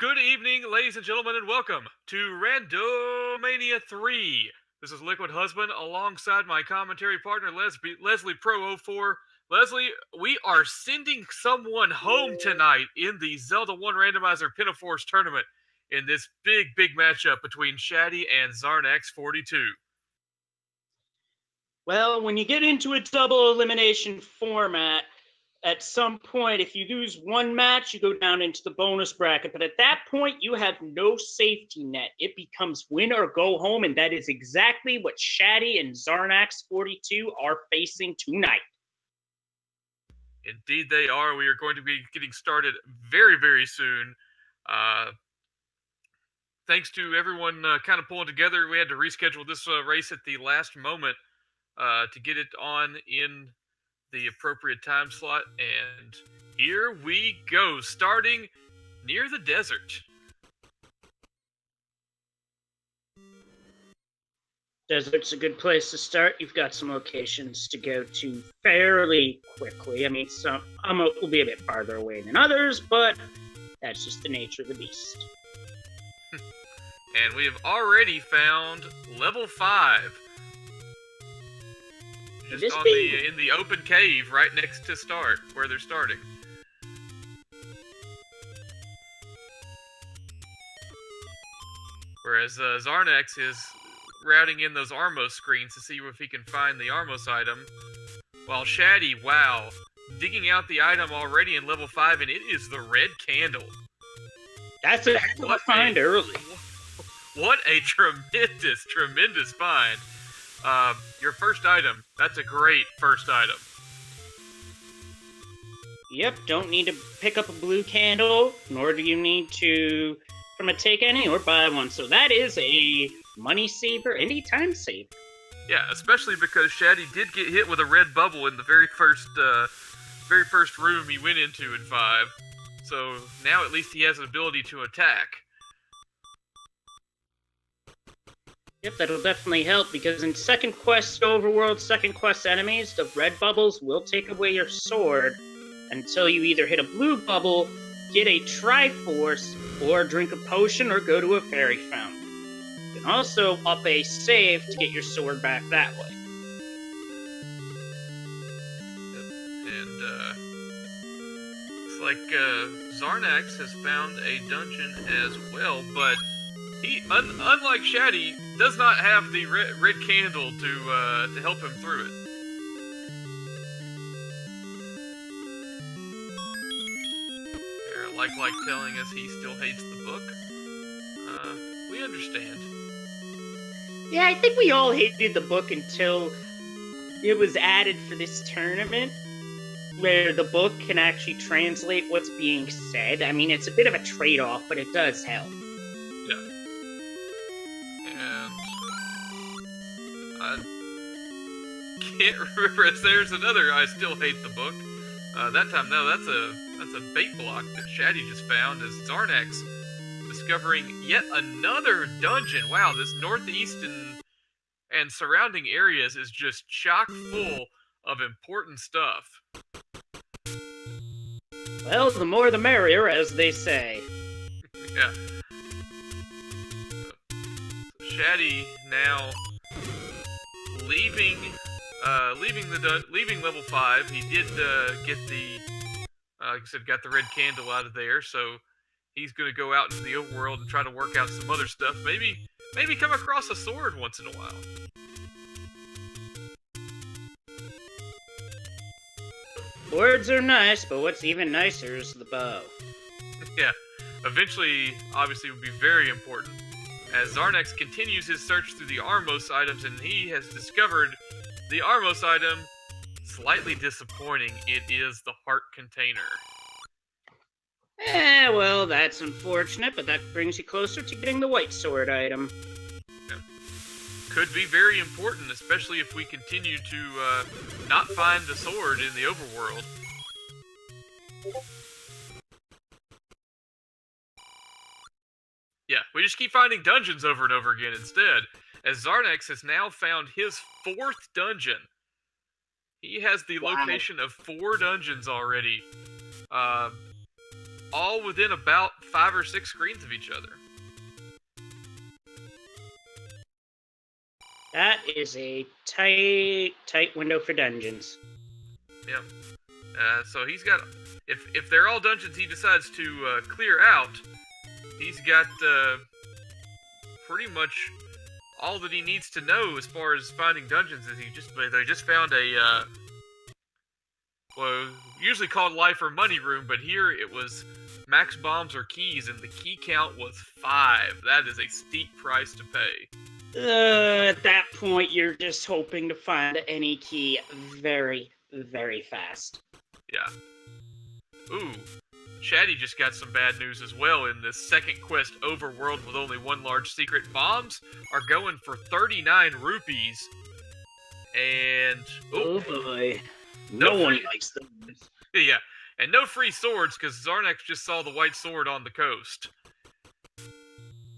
Good evening, ladies and gentlemen, and welcome to Randomania 3. This is Liquid Husband alongside my commentary partner, Leslie Pro04. Leslie, we are sending someone home tonight in the Zelda 1 Randomizer Pinafores tournament in this big matchup between Shatty and Xarnax42. Well, when you get into a double elimination format, at some point, if you lose one match, you go down into the bonus bracket. But at that point, you have no safety net. It becomes win or go home, and that is exactly what Shatty and Xarnax42 are facing tonight. Indeed they are. We are going to be getting started very soon. Thanks to everyone kind of pulling together, we had to reschedule this race at the last moment to get it on in the appropriate time slot, and here we go, starting near the desert. Desert's a good place to start. You've got some locations to go to fairly quickly. I mean, some will be a bit farther away than others, but that's just the nature of the beast. And we have already found level 5. Just on in the open cave right next to start, where they're starting. Whereas Xarnax is routing in those Armos screens to see if he can find the Armos item. While Shatty, wow, digging out the item already in level 5, and it is the red candle. That's a heck of a find early. What a tremendous find. Your first item. That's a great first item. Yep, don't need to pick up a blue candle, nor do you need to take any or buy one. So that is a money saver and a time saver. Yeah, especially because Shatty did get hit with a red bubble in the very first room he went into in 5. So now at least he has an ability to attack. Yep, that'll definitely help, because in Second Quest Overworld, Second Quest enemies, the red bubbles will take away your sword until you either hit a blue bubble, get a Triforce, or drink a potion or go to a fairy fountain. You can also up a save to get your sword back that way. And, looks like Xarnax has found a dungeon as well, but he, unlike Shatty, does not have the red candle to help him through it. They're like telling us he still hates the book. We understand. Yeah, I think we all hated the book until it was added for this tournament, where the book can actually translate what's being said. I mean, it's a bit of a trade-off, but it does help. Yeah. I can't remember if there's another I still hate the book. That time, no, that's a bait block that Shatty just found as Xarnax discovering yet another dungeon. Wow, this northeast and surrounding areas is just chock full of important stuff. Well, the more the merrier, as they say. Yeah. Shatty now leaving level 5. He did get the like I said, got the red candle out of there, so he's gonna go out into the overworld and try to work out some other stuff. Maybe come across a sword once in a while. Swords are nice, but what's even nicer is the bow. Yeah, eventually, obviously, would be very important. As Xarnax continues his search through the Armos items, and he has discovered the Armos item. Slightly disappointing, it is the heart container. Well, that's unfortunate, but that brings you closer to getting the white sword item. Yeah. Could be very important, especially if we continue to not find the sword in the overworld. Yeah, we just keep finding dungeons over and over again instead, as Xarnax has now found his 4th dungeon. He has the location of 4 dungeons already. All within about 5 or 6 screens of each other. That is a tight window for dungeons. Yep. So he's got, if they're all dungeons he decides to clear out, he's got pretty much all that he needs to know as far as finding dungeons. Is they just found a well, usually called life or money room, but here it was max bombs or keys, and the key count was 5. That is a steep price to pay. At that point, you're just hoping to find any key very, very fast. Yeah. Ooh, Shatty just got some bad news as well in this second quest overworld with only one large secret. Bombs are going for 39 rupees. And... oh boy. No one likes them. Yeah, and no free swords, because Xarnax just saw the white sword on the coast.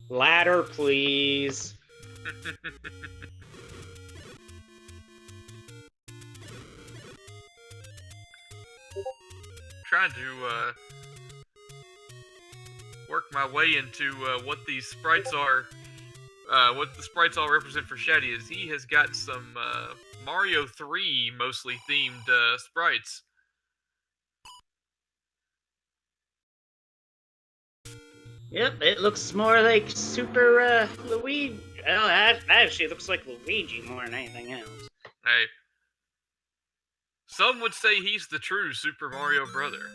Ladder, please. Trying to work my way into what these sprites are. What the sprites all represent for Shatty is he has got some Mario 3 mostly themed sprites. Yep, it looks more like Super Luigi. Well, that actually looks like Luigi more than anything else. Hey, some would say he's the true Super Mario brother.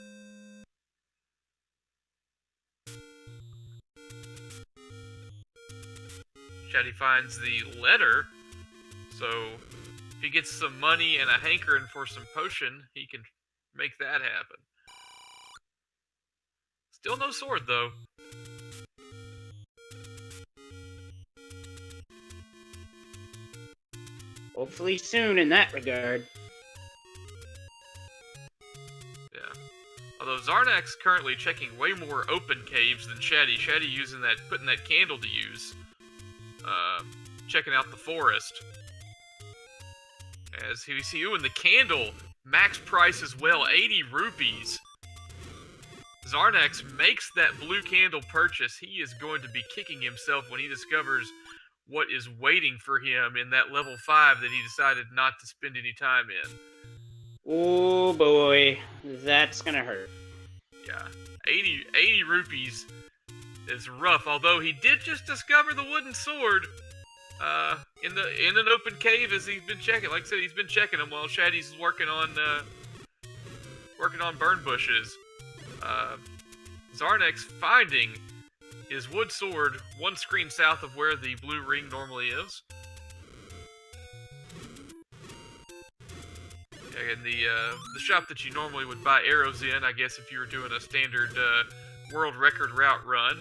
Shatty finds the letter, so if he gets some money and a hankering for some potion, he can make that happen. Still no sword, though. Hopefully soon in that regard. Yeah. Although Xarnax currently checking way more open caves than Shatty. Shatty putting that candle to use. Checking out the forest. As we see, ooh, and the candle, max price as well, 80 rupees. Xarnax makes that blue candle purchase. He is going to be kicking himself when he discovers what is waiting for him in that level 5 that he decided not to spend any time in. Oh boy, that's gonna hurt. Yeah, 80 rupees is rough, although he did just discover the wooden sword in an open cave as he's been checking. Like I said, he's been checking them while Shatty's working on burn bushes. Xarnax finding his wood sword one screen south of where the blue ring normally is. And the shop that you normally would buy arrows in, I guess if you were doing a standard world record route run.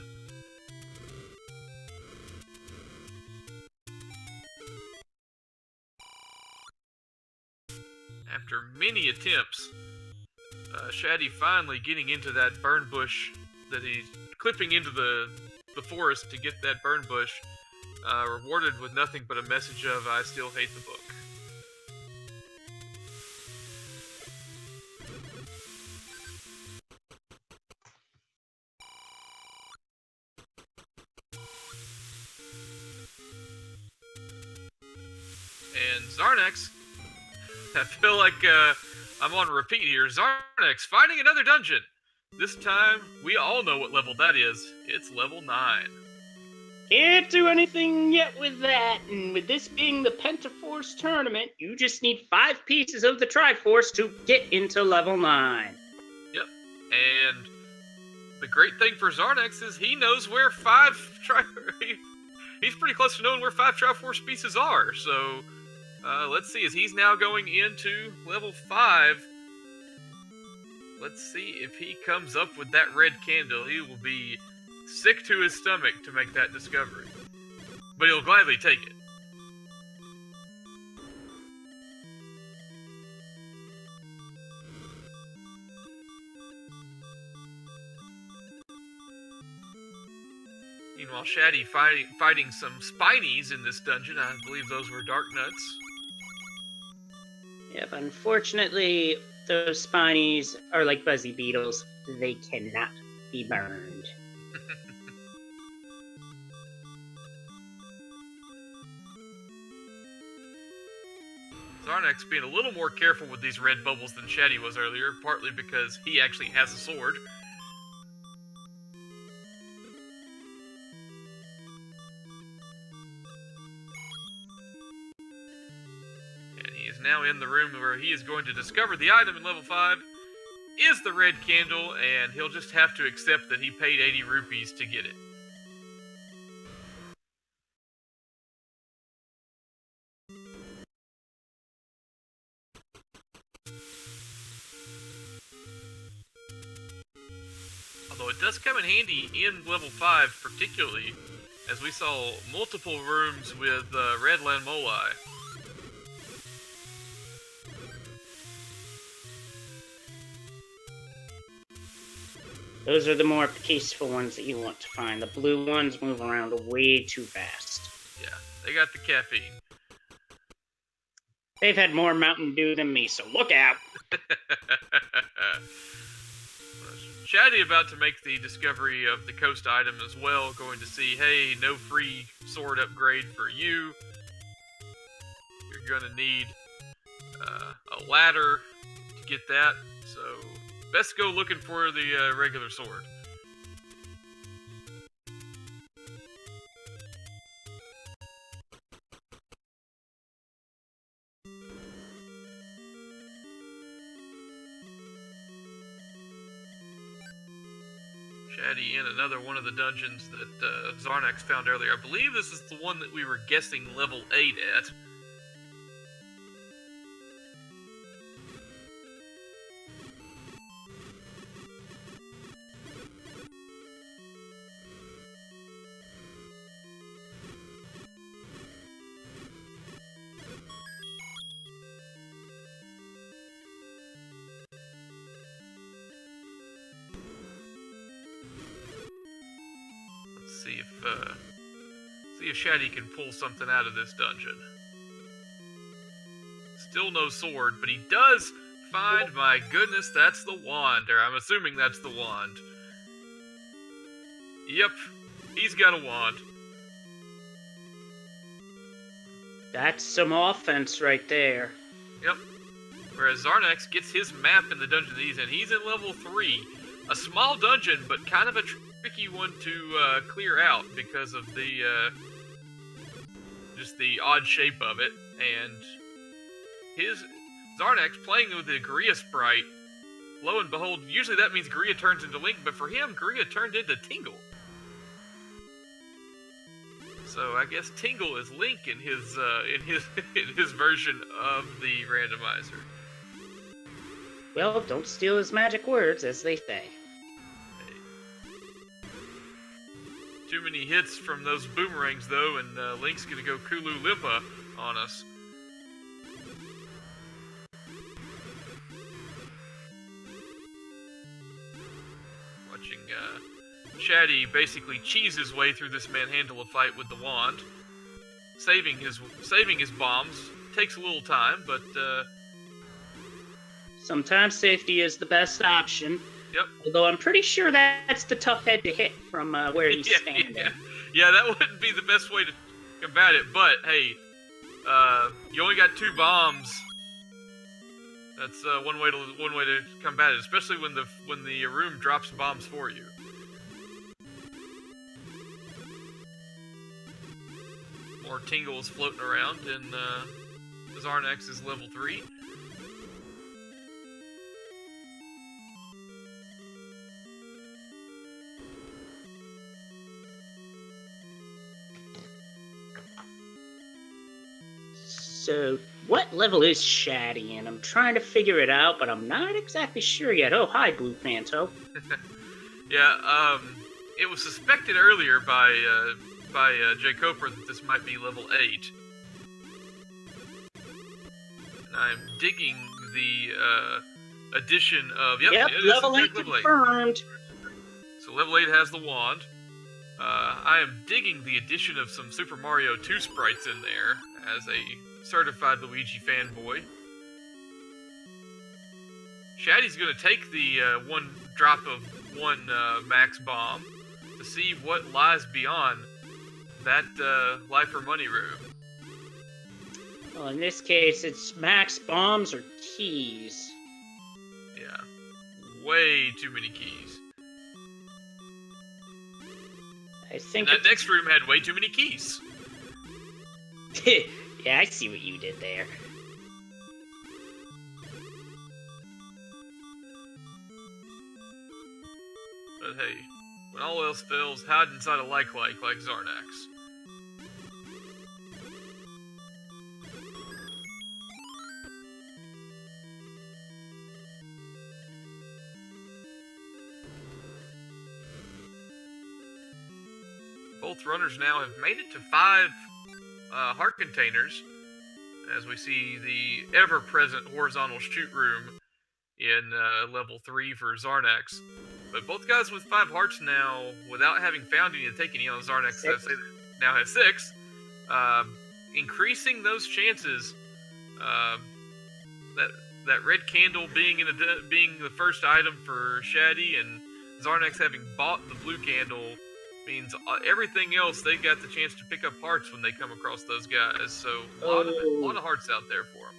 After many attempts, Shatty finally getting into that burn bush that he's clipping into the forest to get that burn bush, rewarded with nothing but a message of, "I still hate the book." And Xarnax, I feel like I'm on repeat here. Xarnax finding another dungeon. This time, we all know what level that is. It's level 9. Can't do anything yet with that, and with this being the Pentaforce tournament, you just need 5 pieces of the Triforce to get into level 9. Yep, and the great thing for Xarnax is he knows where 5 he's pretty close to knowing where 5 Triforce pieces are, so let's see, as he's now going into level 5, let's see if he comes up with that red candle. He will be sick to his stomach to make that discovery, but he'll gladly take it. Meanwhile, Shatty fighting some Spinies in this dungeon. I believe those were Dark Nuts. Yep, unfortunately, those Spinies are like fuzzy beetles. They cannot be burned. Xarnax being a little more careful with these red bubbles than Shatty was earlier, partly because he actually has a sword. And he is now in the room where he is going to discover the item in level 5 is the red candle, and he'll just have to accept that he paid 80 rupees to get it. Although it does come in handy in level 5 particularly, as we saw multiple rooms with red landmoli. Those are the more peaceful ones that you want to find. The blue ones move around way too fast. Yeah, they got the caffeine. They've had more Mountain Dew than me, so look out! Shatty about to make the discovery of the coast item as well, going to see, hey, no free sword upgrade for you. You're gonna need a ladder to get that, so best go looking for the regular sword. Shatty in another one of the dungeons that Xarnax found earlier. I believe this is the one that we were guessing level 8 at. See if Shatty can pull something out of this dungeon. Still no sword, but he does find, my goodness, that's the wand. Or I'm assuming that's the wand. Yep, he's got a wand. That's some offense right there. Yep. Whereas Xarnax gets his map in the dungeon that he's in. He's in level 3. A small dungeon, but kind of a tricky one to clear out because of the just the odd shape of it. And his Xarnax playing with the Gria sprite, lo and behold, usually that means Gria turns into Link, but for him, Gria turned into Tingle. So I guess Tingle is Link in his in his version of the randomizer. Well, don't steal his magic words, as they say. Too many hits from those boomerangs, though, and Link's gonna go Kulu Limpa on us. Watching Shatty basically cheese his way through this manhandle fight with the wand, saving his bombs. Takes a little time, but sometimes safety is the best option. Yep. Although I'm pretty sure that's the tough head to hit from where he's standing. Yeah, that wouldn't be the best way to combat it. But hey, you only got 2 bombs. That's one way to combat it, especially when the room drops bombs for you. More tingles floating around, and Xarnax is level 3. So, what level is Shatty in? I'm trying to figure it out, but I'm not exactly sure yet. Oh, hi, Blue Panto. Yeah, it was suspected earlier by J. Coper that this might be level 8. And I'm digging the addition of... Yep, level 8 confirmed. So level 8 has the wand. I am digging the addition of some Super Mario 2 sprites in there as a certified Luigi fanboy. Shatty's going to take the one drop of one max bomb, to see what lies beyond that life or money room. Well, in this case, it's max bombs or keys. Yeah. Way too many keys. I think and that next room had way too many keys. Yeah, I see what you did there. But hey, when all else fails, hide inside a like Xarnax. Both runners now have made it to 5 heart containers, as we see the ever-present horizontal shoot room in level 3 for Xarnax. But both guys with 5 hearts now, without having found any to take any on Xarnax, now has 6. Increasing those chances that red candle being being the first item for Shatty, and Xarnax having bought the blue candle means everything else they got the chance to pick up hearts when they come across those guys. So a lot of hearts out there for them.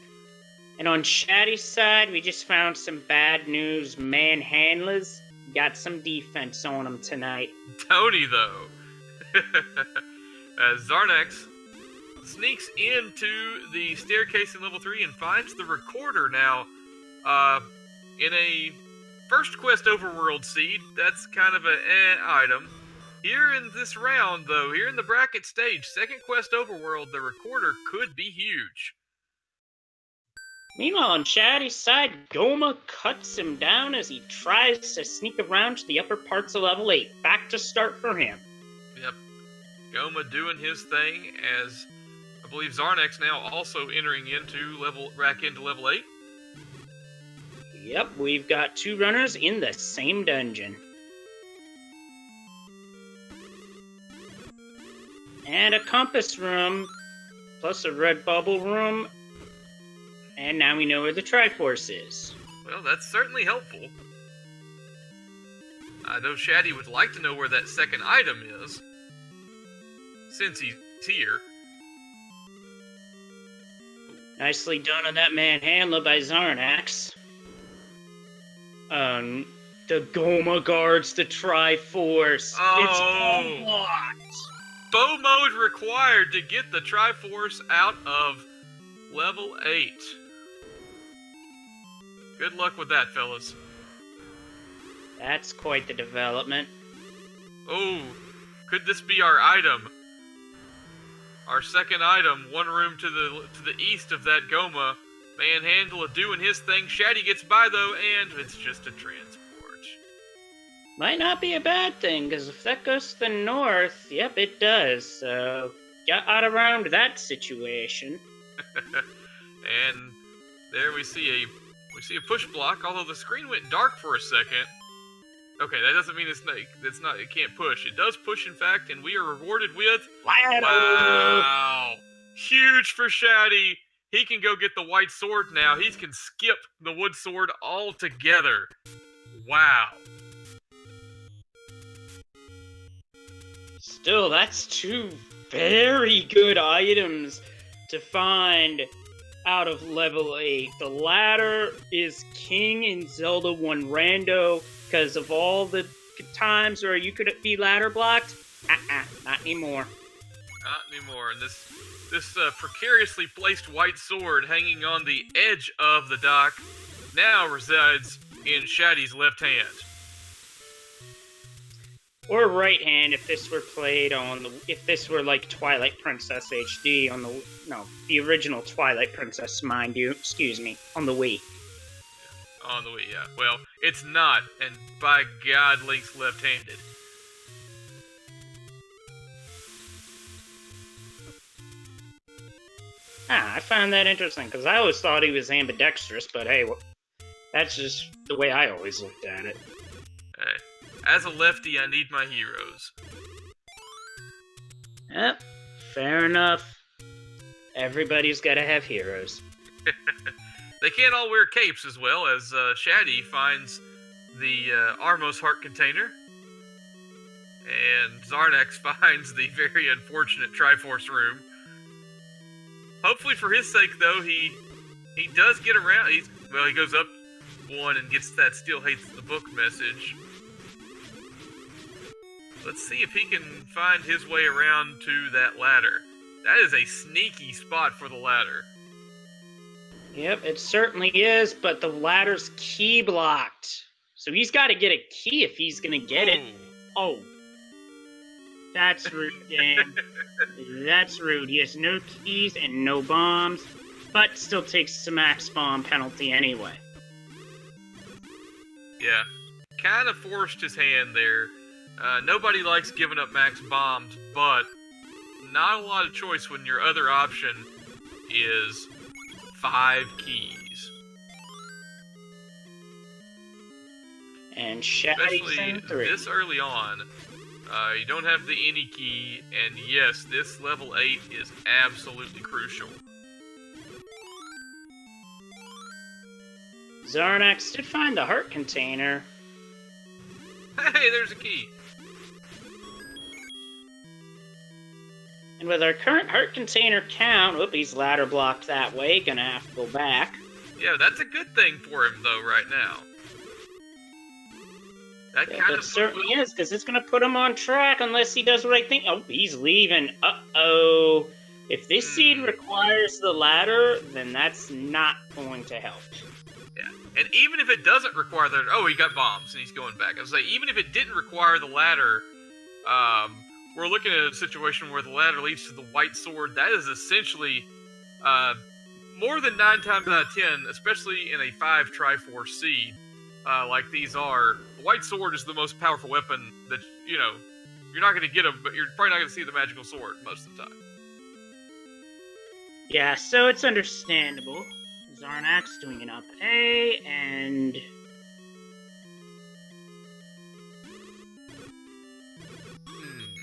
And on Shatty's side, we just found some bad news. Manhandlers got some defense on them tonight. Tony, though. As Xarnax sneaks into the staircase in level 3 and finds the recorder now in a first quest overworld seed. That's kind of an item. Here in this round, though, here in the bracket stage, second quest overworld, the recorder could be huge. Meanwhile, on Shatty's side, Goma cuts him down as he tries to sneak around to the upper parts of level 8. Back to start for him. Yep. Goma doing his thing, as I believe Xarnax now also entering into level 8. Yep, we've got 2 runners in the same dungeon. And a compass room, plus a red bubble room, and now we know where the Triforce is. Well, that's certainly helpful. I know Shatty would like to know where that second item is, since he's here. Nicely done on that manhandler by Xarnax. The Goma guards the Triforce. Oh. It's unlocked. Bow mode required to get the Triforce out of level 8. Good luck with that, fellas. That's quite the development. Oh, could this be our item? Our second item, one room to the east of that Goma. Manhandler doing his thing. Shatty gets by though, and it's just a transport. Might not be a bad thing, because if that goes to the north, yep, it does. So, got out around that situation. And there we see a push block. Although the screen went dark for a second. Okay, that doesn't mean it can't push. It does push, in fact, and we are rewarded with wow, huge for Shatty. He can go get the white sword now. He can skip the wood sword altogether. Wow. Still, that's 2 very good items to find out of level 8. The latter is king in Zelda 1 Rando, because of all the times where you could be ladder blocked. Not anymore. Not anymore. And this precariously placed white sword hanging on the edge of the dock now resides in Shatty's left hand. Or right hand if this were played on if this were like Twilight Princess HD on the original Twilight Princess, mind you, excuse me, on the Wii. On the Wii, yeah. Well, it's not, and by God, Link's left-handed. I found that interesting, because I always thought he was ambidextrous, but hey, that's just the way I always looked at it. Hey, as a lefty, I need my heroes. Yep, fair enough. Everybody's gotta have heroes. They can't all wear capes as well, as Shatty finds the Armos heart container. And Xarnax finds the very unfortunate Triforce room. Hopefully for his sake, though, he does get around. He goes up one and gets that still hates the book message. Let's see if he can find his way around to that ladder. That is a sneaky spot for the ladder. Yep, it certainly is, but the ladder's key blocked. So he's got to get a key if he's going to get it. Oh. That's rude, Dan. That's rude. He has no keys and no bombs, but still takes the max bomb penalty anyway. Yeah, kind of forced his hand there. Nobody likes giving up max bombs, but not a lot of choice when your other option is 5 keys. And Shatty's in 3. This early on, you don't have the any key, and yes, this level 8 is absolutely crucial. Xarnax did find the heart container. Hey, there's a key. And with our current heart container count, he's ladder blocked that way, gonna have to go back. Yeah, that's a good thing for him, though, right now. That certainly is, because it's going to put him on track unless he does what I think. Oh, he's leaving. Uh-oh. If this seed requires the ladder, then that's not going to help. Yeah, and even if it doesn't require the... Oh, he got bombs, and he's going back. I was like, even if it didn't require the ladder, we're looking at a situation where the ladder leads to the white sword. That is essentially more than 9 times out of 10, especially in a 5 Triforce seed. Like these are, the white sword is the most powerful weapon that, you know, you're not going to get them, but you're probably not going to see the magical sword most of the time. Yeah, so it's understandable. Xarnax doing an up A, and...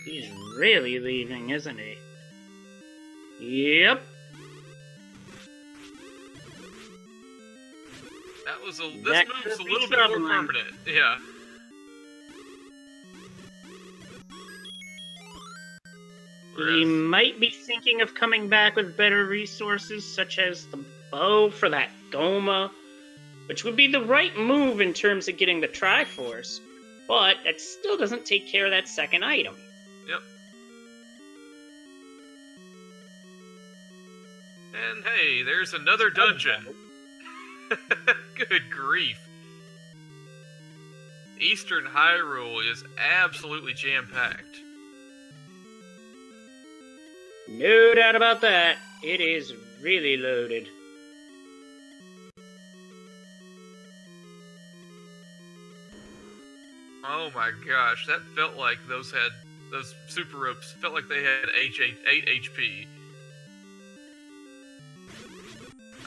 He's really leaving, isn't he? Yep. This move's a little bit more permanent, yeah. He might be thinking of coming back with better resources, such as the bow for that Goma, which would be the right move in terms of getting the Triforce, but that still doesn't take care of that second item. Yep. And hey, there's another dungeon. Good grief. Eastern Hyrule is absolutely jam-packed. No doubt about that. It is really loaded. Oh my gosh, that felt like those super ropes felt like they had 8 HP.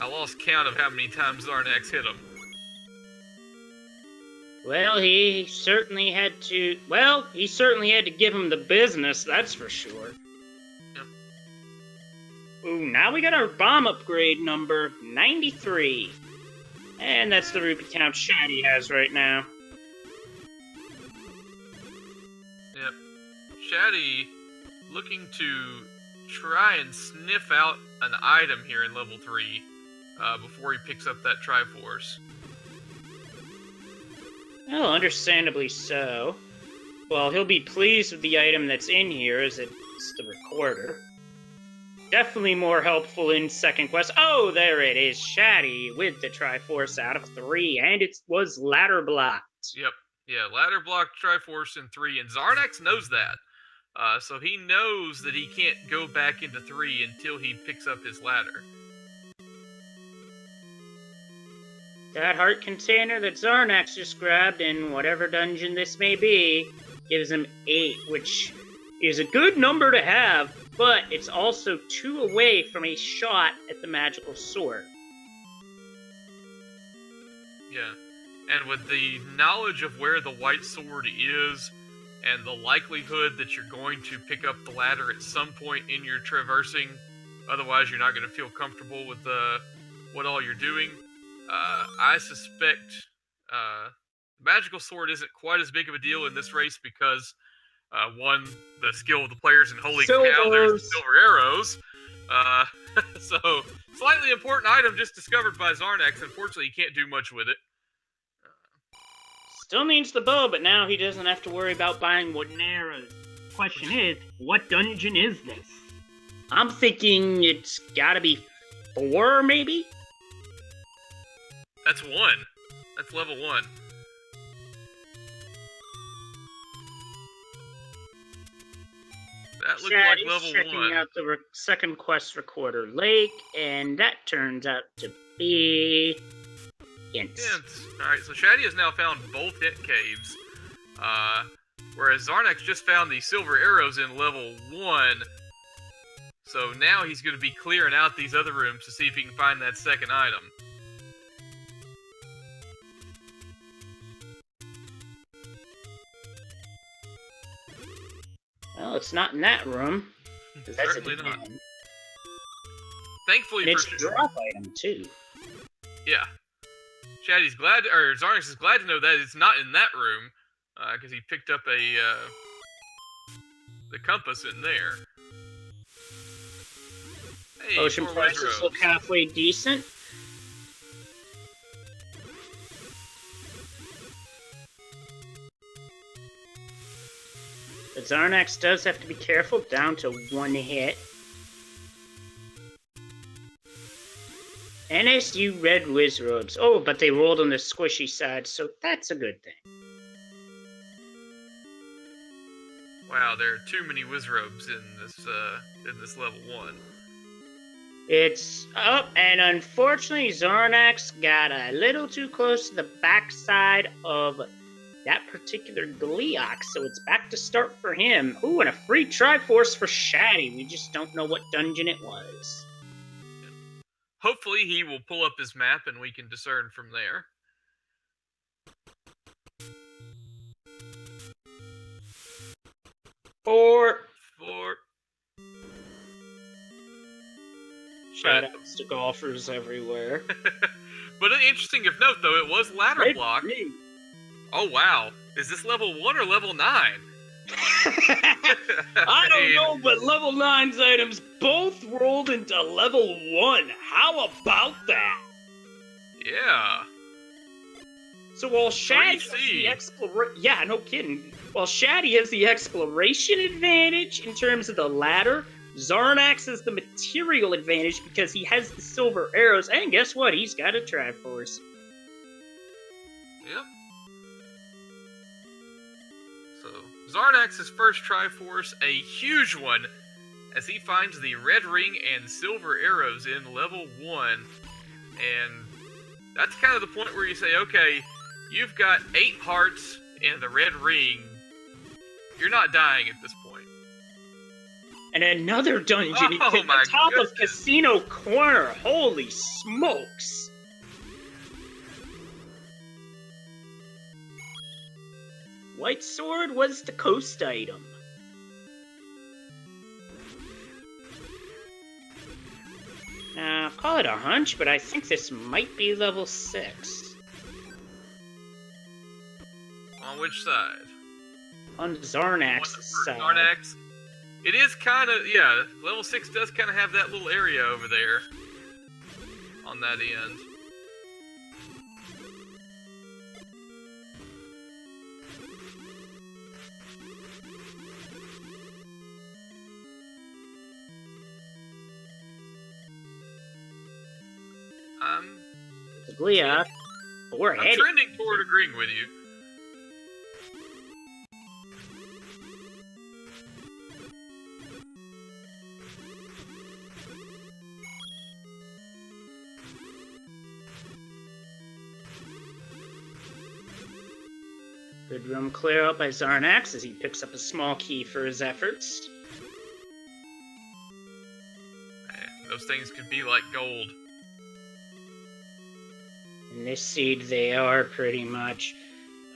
I lost count of how many times Xarnax hit him. Well, he certainly had to give him the business, that's for sure. Yep. Ooh, now we got our bomb upgrade number 93. And that's the rupee count Shatty has right now. Yep. Shatty looking to try and sniff out an item here in level 3 before he picks up that Triforce. Well, understandably so. Well, he'll be pleased with the item that's in here, as it's the recorder. Definitely more helpful in second quest. Oh, there it is, Shatty with the Triforce out of 3, and it was ladder blocked. Yep, yeah, ladder blocked Triforce in 3, and Xarnax knows that. So he knows that he can't go back into 3 until he picks up his ladder. That heart container that Xarnax just grabbed in whatever dungeon this may be gives him 8, which is a good number to have, but it's also 2 away from a shot at the magical sword. Yeah, and with the knowledge of where the white sword is, and the likelihood that you're going to pick up the ladder at some point in your traversing, otherwise you're not going to feel comfortable with what all you're doing. I suspect magical sword isn't quite as big of a deal in this race because One, the skill of the players, and holy cow, there's the silver arrows. So, slightly important item just discovered by Xarnax. Unfortunately, he can't do much with it. Still needs the bow, but now he doesn't have to worry about buying wooden arrows. Question is, what dungeon is this? I'm thinking it's gotta be 4, maybe? That's 1. That's level 1. That looks like level 1. Checking out the second quest recorder lake, and that turns out to be hints. Alright, so Shatty has now found both hint caves, whereas Xarnax just found the silver arrows in level 1. So now he's going to be clearing out these other rooms to see if he can find that second item. Well, it's not in that room. That's Certainly not. Thankfully, and it's a drop item too. Yeah, Shatty's glad, or Xarnax is glad to know that it's not in that room, because he picked up the compass in there. Hey, Ocean prices look halfway decent. But Xarnax does have to be careful, down to 1 hit. NSU red wizrobes. Oh, but they rolled on the squishy side, so that's a good thing. Wow, there are too many wizrobes in this level 1. It's up, and unfortunately, Xarnax got a little too close to the backside of that particular Gleeok, so it's back to start for him. Ooh, and a free Triforce for Shatty. We just don't know what dungeon it was. Hopefully he will pull up his map and we can discern from there. Four. Shoutouts to golfers everywhere. But interesting of note, though, it was ladder block. Oh, wow. Is this level 1 or level 9? I don't know, but level 9's items both rolled into level 1. How about that? Yeah. So while Shatty has the exploration... Yeah, no kidding. While Shatty has the exploration advantage in terms of the ladder, Xarnax has the material advantage because he has the silver arrows, and guess what? He's got a Triforce. Yep. So, Xarnax's first Triforce, a huge one, as he finds the red ring and silver arrows in level 1. And that's kind of the point where you say, okay, you've got 8 hearts and the red ring. You're not dying at this point. And another dungeon on top of Casino Corner. Holy smokes. White Sword was the coast item. Now, I'll call it a hunch, but I think this might be level 6. On which side? On Xarnax's side. Xarnax. It is kind of, yeah, level 6 does kind of have that little area over there. On that end. Gleeok, we're I'm trending toward agreeing with you. Good room clear out by Xarnax as he picks up a small key for his efforts. Those things could be like gold. In this seed they are, pretty much.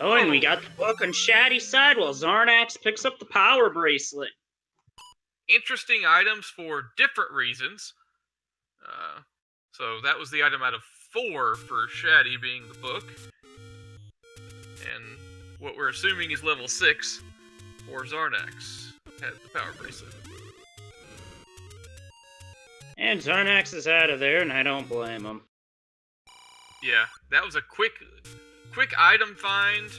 Oh, and we got the book on Shatty's side while Xarnax picks up the power bracelet. Interesting items for different reasons. So that was the item out of 4 for Shatty being the book. And what we're assuming is level 6 Or Xarnax had the power bracelet. And Xarnax is out of there, and I don't blame him. Yeah, that was a quick item find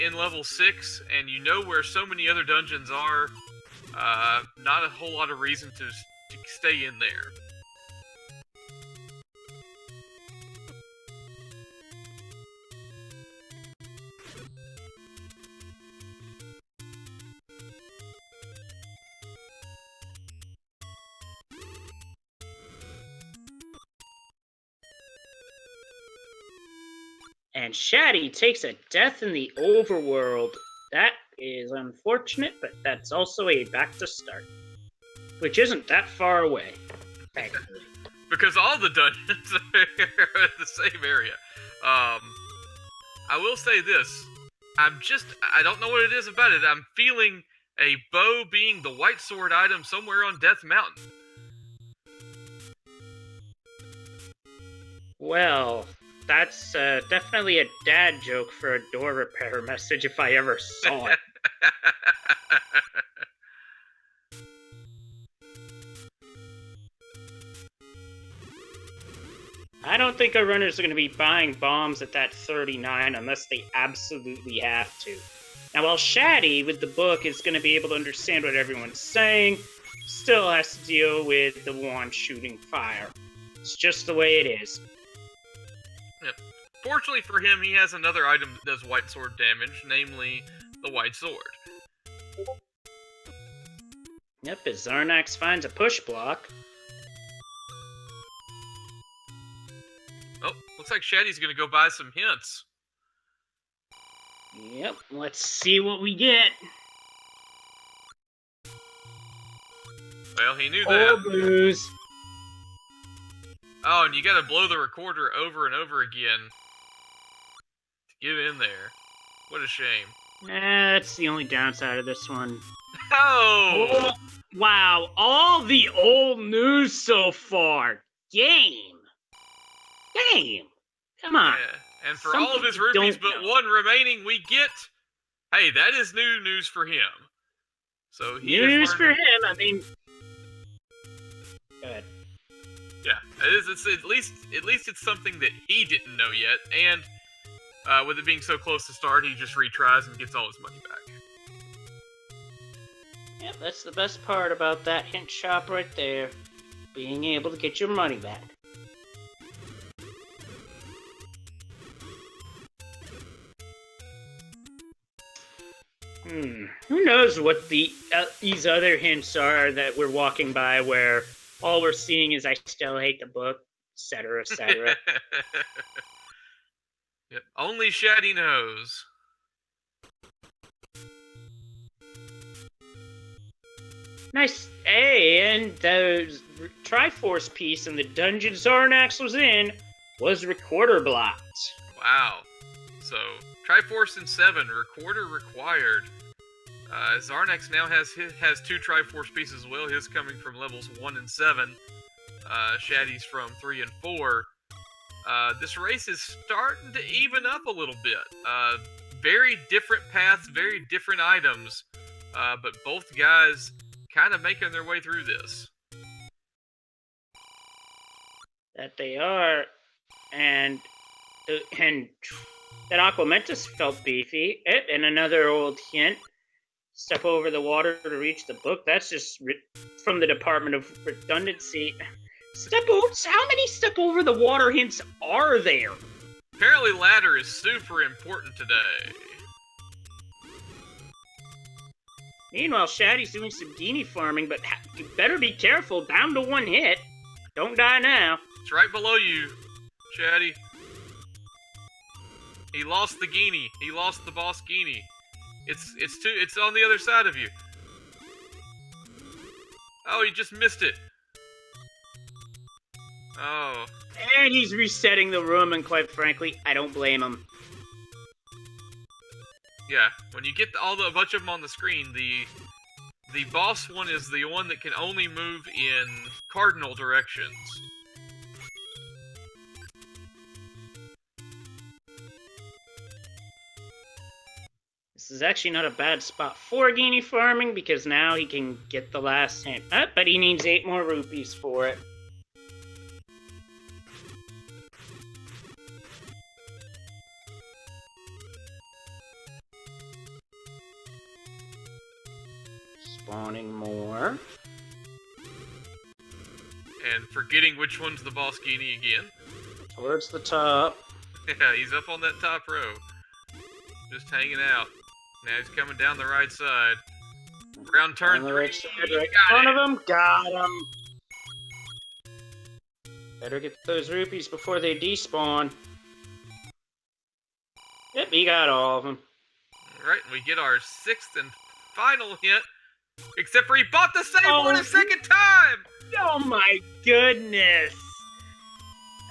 in level 6, and you know where so many other dungeons are. Not a whole lot of reason to stay in there. And Shatty takes a death in the overworld. That is unfortunate, but that's also a back to start. Which isn't that far away, thankfully. Because all the dungeons are at the same area. I will say this. I don't know what it is about it. I'm feeling a bow being the white sword item somewhere on Death Mountain. Well, that's definitely a dad joke for a door repair message if I ever saw it. I don't think our runners are going to be buying bombs at that 39 unless they absolutely have to. Now, while Shatty, with the book, is going to be able to understand what everyone's saying, still has to deal with the wand shooting fire. It's just the way it is. Yep. Fortunately for him, he has another item that does white sword damage, namely the white sword. Yep, as Xarnax finds a push block. Oh, looks like Shatty's gonna go buy some hints. Yep, let's see what we get. Well, he knew that. Oh, booze. Oh, and you gotta blow the recorder over and over again to get in there. What a shame. That's the only downside of this one. Oh! Wow, all the old news so far. Game. Come on. Yeah. And for all of his rupees but one remaining, we get... Hey, that is new news for him. So he new news for him, I mean... Go ahead. Yeah, it's at least it's something that he didn't know yet, and with it being so close to start, he just retries and gets all his money back. Yep, that's the best part about that hint shop right there. Being able to get your money back. Who knows what these other hints are that we're walking by where all we're seeing is I still hate the book, etc., etc. Yep. Only Shatty knows. Nice. Hey, and the Triforce piece in the dungeon Xarnax was in was recorder blocked. Wow. So, Triforce in 7, recorder required. Xarnax now has two Triforce pieces as well, his coming from levels 1 and 7. Shatty's from 3 and 4. This race is starting to even up a little bit. Very different paths, very different items, but both guys kind of making their way through this. That they are, and that Aquamentus felt beefy. And another old hint. Step over the water to reach the book. That's just from the Department of Redundancy. How many step over the water hints are there? Apparently ladder is super important today. Meanwhile, Shatty's doing some genie farming, but you better be careful. Down to one hit. Don't die now. It's right below you, Shatty. He lost the genie. He lost the boss genie. It's on the other side of you. Oh, he just missed it. Oh. And he's resetting the room, and quite frankly, I don't blame him. Yeah, when you get a bunch of them on the screen, the boss one is the one that can only move in cardinal directions. This is is actually not a bad spot for Genie farming, because now he can get the last hint. But he needs 8 more rupees for it. Spawning more. And forgetting which one's the boss Genie again. Towards the top. Yeah, he's up on that top row. Just hanging out. Now he's coming down the right side. Round turn on the 3. right side, right in front of him. Got him. Better get those rupees before they despawn. Yep, he got all of them. Alright, we get our 6th and final hint. Except for he bought the same one a second time! Oh my goodness!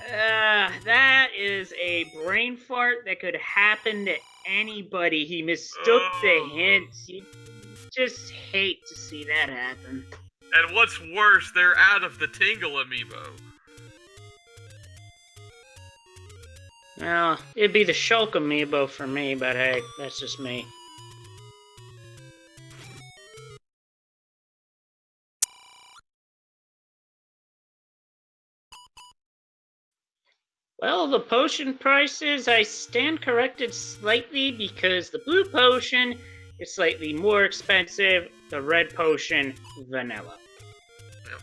That is a brain fart that could happen to anybody. He mistook the hints. You just hate to see that happen. And what's worse, they're out of the Tingle amiibo. Well, it'd be the Shulk amiibo for me, but hey, that's just me. Well, the potion prices, I stand corrected slightly because the blue potion is slightly more expensive, the red potion, vanilla. Yep.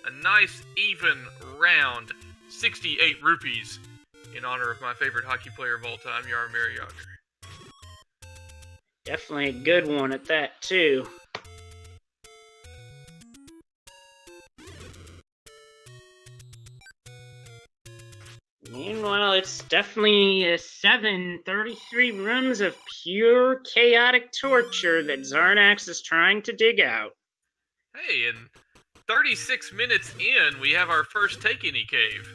A nice even round 68 rupees in honor of my favorite hockey player of all time, Jaromir Jagr. Definitely a good one at that, too. Meanwhile, it's definitely 33 rooms of pure chaotic torture that Xarnax is trying to dig out. Hey, and 36 minutes in, we have our first Take Any cave,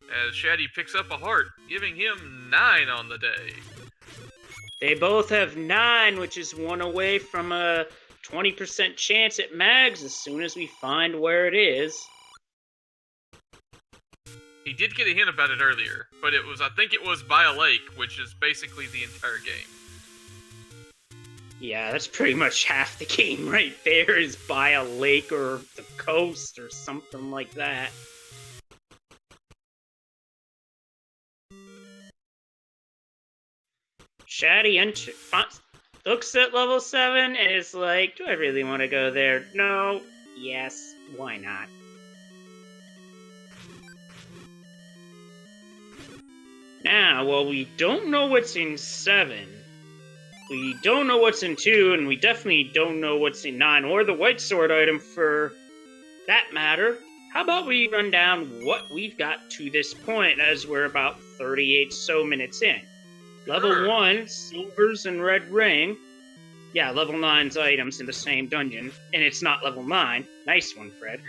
as Shatty picks up a heart, giving him 9 on the day. They both have 9, which is 1 away from a 20% chance at Mags as soon as we find where it is. He did get a hint about it earlier, but I think it was by a lake, which is basically the entire game. Yeah, that's pretty much half the game right there, is by a lake or the coast or something like that. Shatty looks at level 7 and is like, do I really want to go there? No. Yes. Why not? Now, well, we don't know what's in 7. We don't know what's in 2, and we definitely don't know what's in 9, or the White Sword item for that matter. How about we run down what we've got to this point, as we're about 38 so minutes in. Level 1, Silvers and Red Ring. Yeah, level 9's items in the same dungeon, and it's not level 9. Nice one, Fred.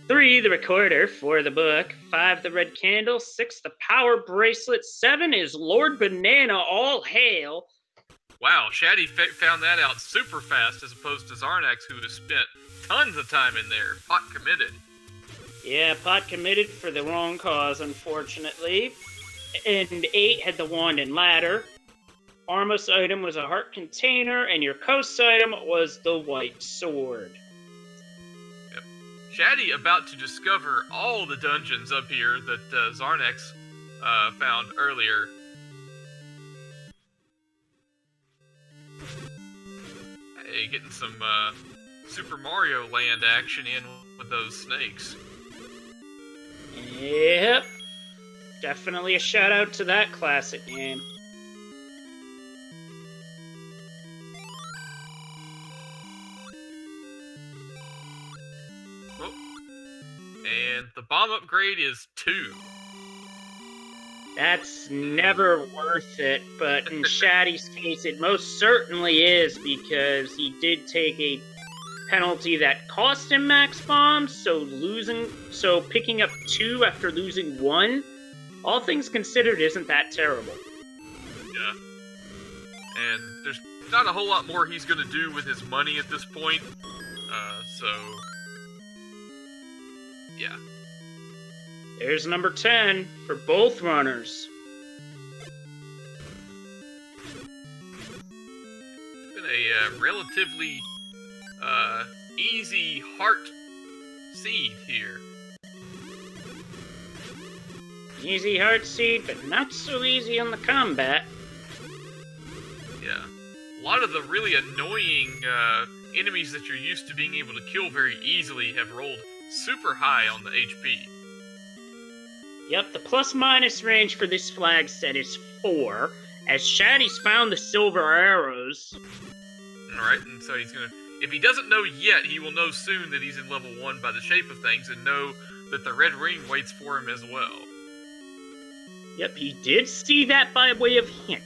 3, the Recorder for the book. 5, the Red Candle. 6, the Power Bracelet. 7 is Lord Banana, all hail. Wow, Shatty found that out super fast, as opposed to Xarnax, who has spent tons of time in there. Pot committed. Yeah, pot committed for the wrong cause, unfortunately. And 8 had the Wand and Ladder. Armos item was a heart container, and your coast item was the White Sword. Yep. Shatty about to discover all the dungeons up here that Xarnax found earlier. Hey, getting some Super Mario Land action in with those snakes. Yep. Definitely a shout out to that classic game. Oh. And the bomb upgrade is 2. That's never worth it, but in Shatty's case, it most certainly is, because he did take a penalty that cost him max bombs, so picking up 2 after losing 1, all things considered, isn't that terrible. Yeah. And there's not a whole lot more he's gonna do with his money at this point, so... yeah. There's number 10 for both runners. Been a relatively easy heart seed here. Easy heart seed, but not so easy on the combat. Yeah. A lot of the really annoying enemies that you're used to being able to kill very easily have rolled super high on the HP. Yep, the plus-minus range for this flag set is 4, as Shatty's found the silver arrows. Alright, and so he's gonna... If he doesn't know yet, he will know soon that he's in level 1 by the shape of things, and know that the red ring waits for him as well. Yep, he did see that by way of hint.